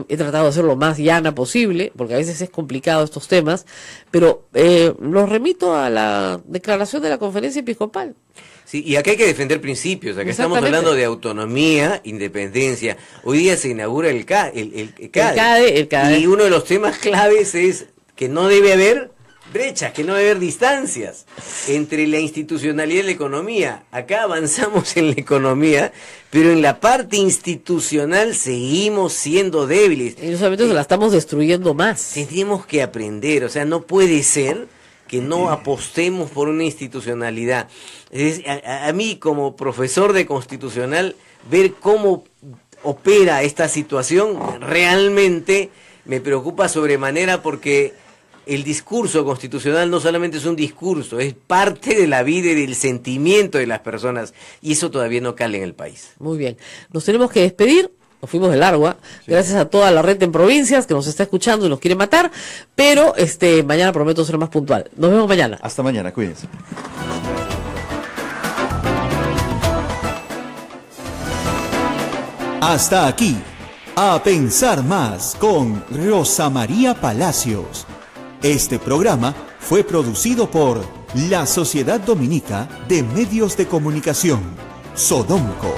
He tratado de hacerlo lo más llana posible, porque a veces es complicado estos temas, pero los remito a la declaración de la Conferencia Episcopal. Sí, y acá hay que defender principios. Acá estamos hablando de autonomía, independencia. Hoy día se inaugura el CADE. Y uno de los temas claves es que no debe haber brechas, que no debe haber distancias entre la institucionalidad y la economía. Acá avanzamos en la economía, pero en la parte institucional seguimos siendo débiles. Y no solamente la estamos destruyendo más. Tenemos que aprender, o sea, no puede ser que no apostemos por una institucionalidad. A mí, como profesor de constitucional, ver cómo opera esta situación realmente me preocupa sobremanera, porque el discurso constitucional no solamente es un discurso, es parte de la vida y del sentimiento de las personas, y eso todavía no cala en el país. Muy bien, nos tenemos que despedir. Nos fuimos de largo, ¿eh? Sí. Gracias a toda la red en provincias que nos está escuchando y nos quiere matar, pero mañana prometo ser más puntual. Nos vemos mañana. Hasta mañana, cuídense. Hasta aquí, A Pensar Más con Rosa María Palacios. Este programa fue producido por la Sociedad Dominica de Medios de Comunicación, Sodomco.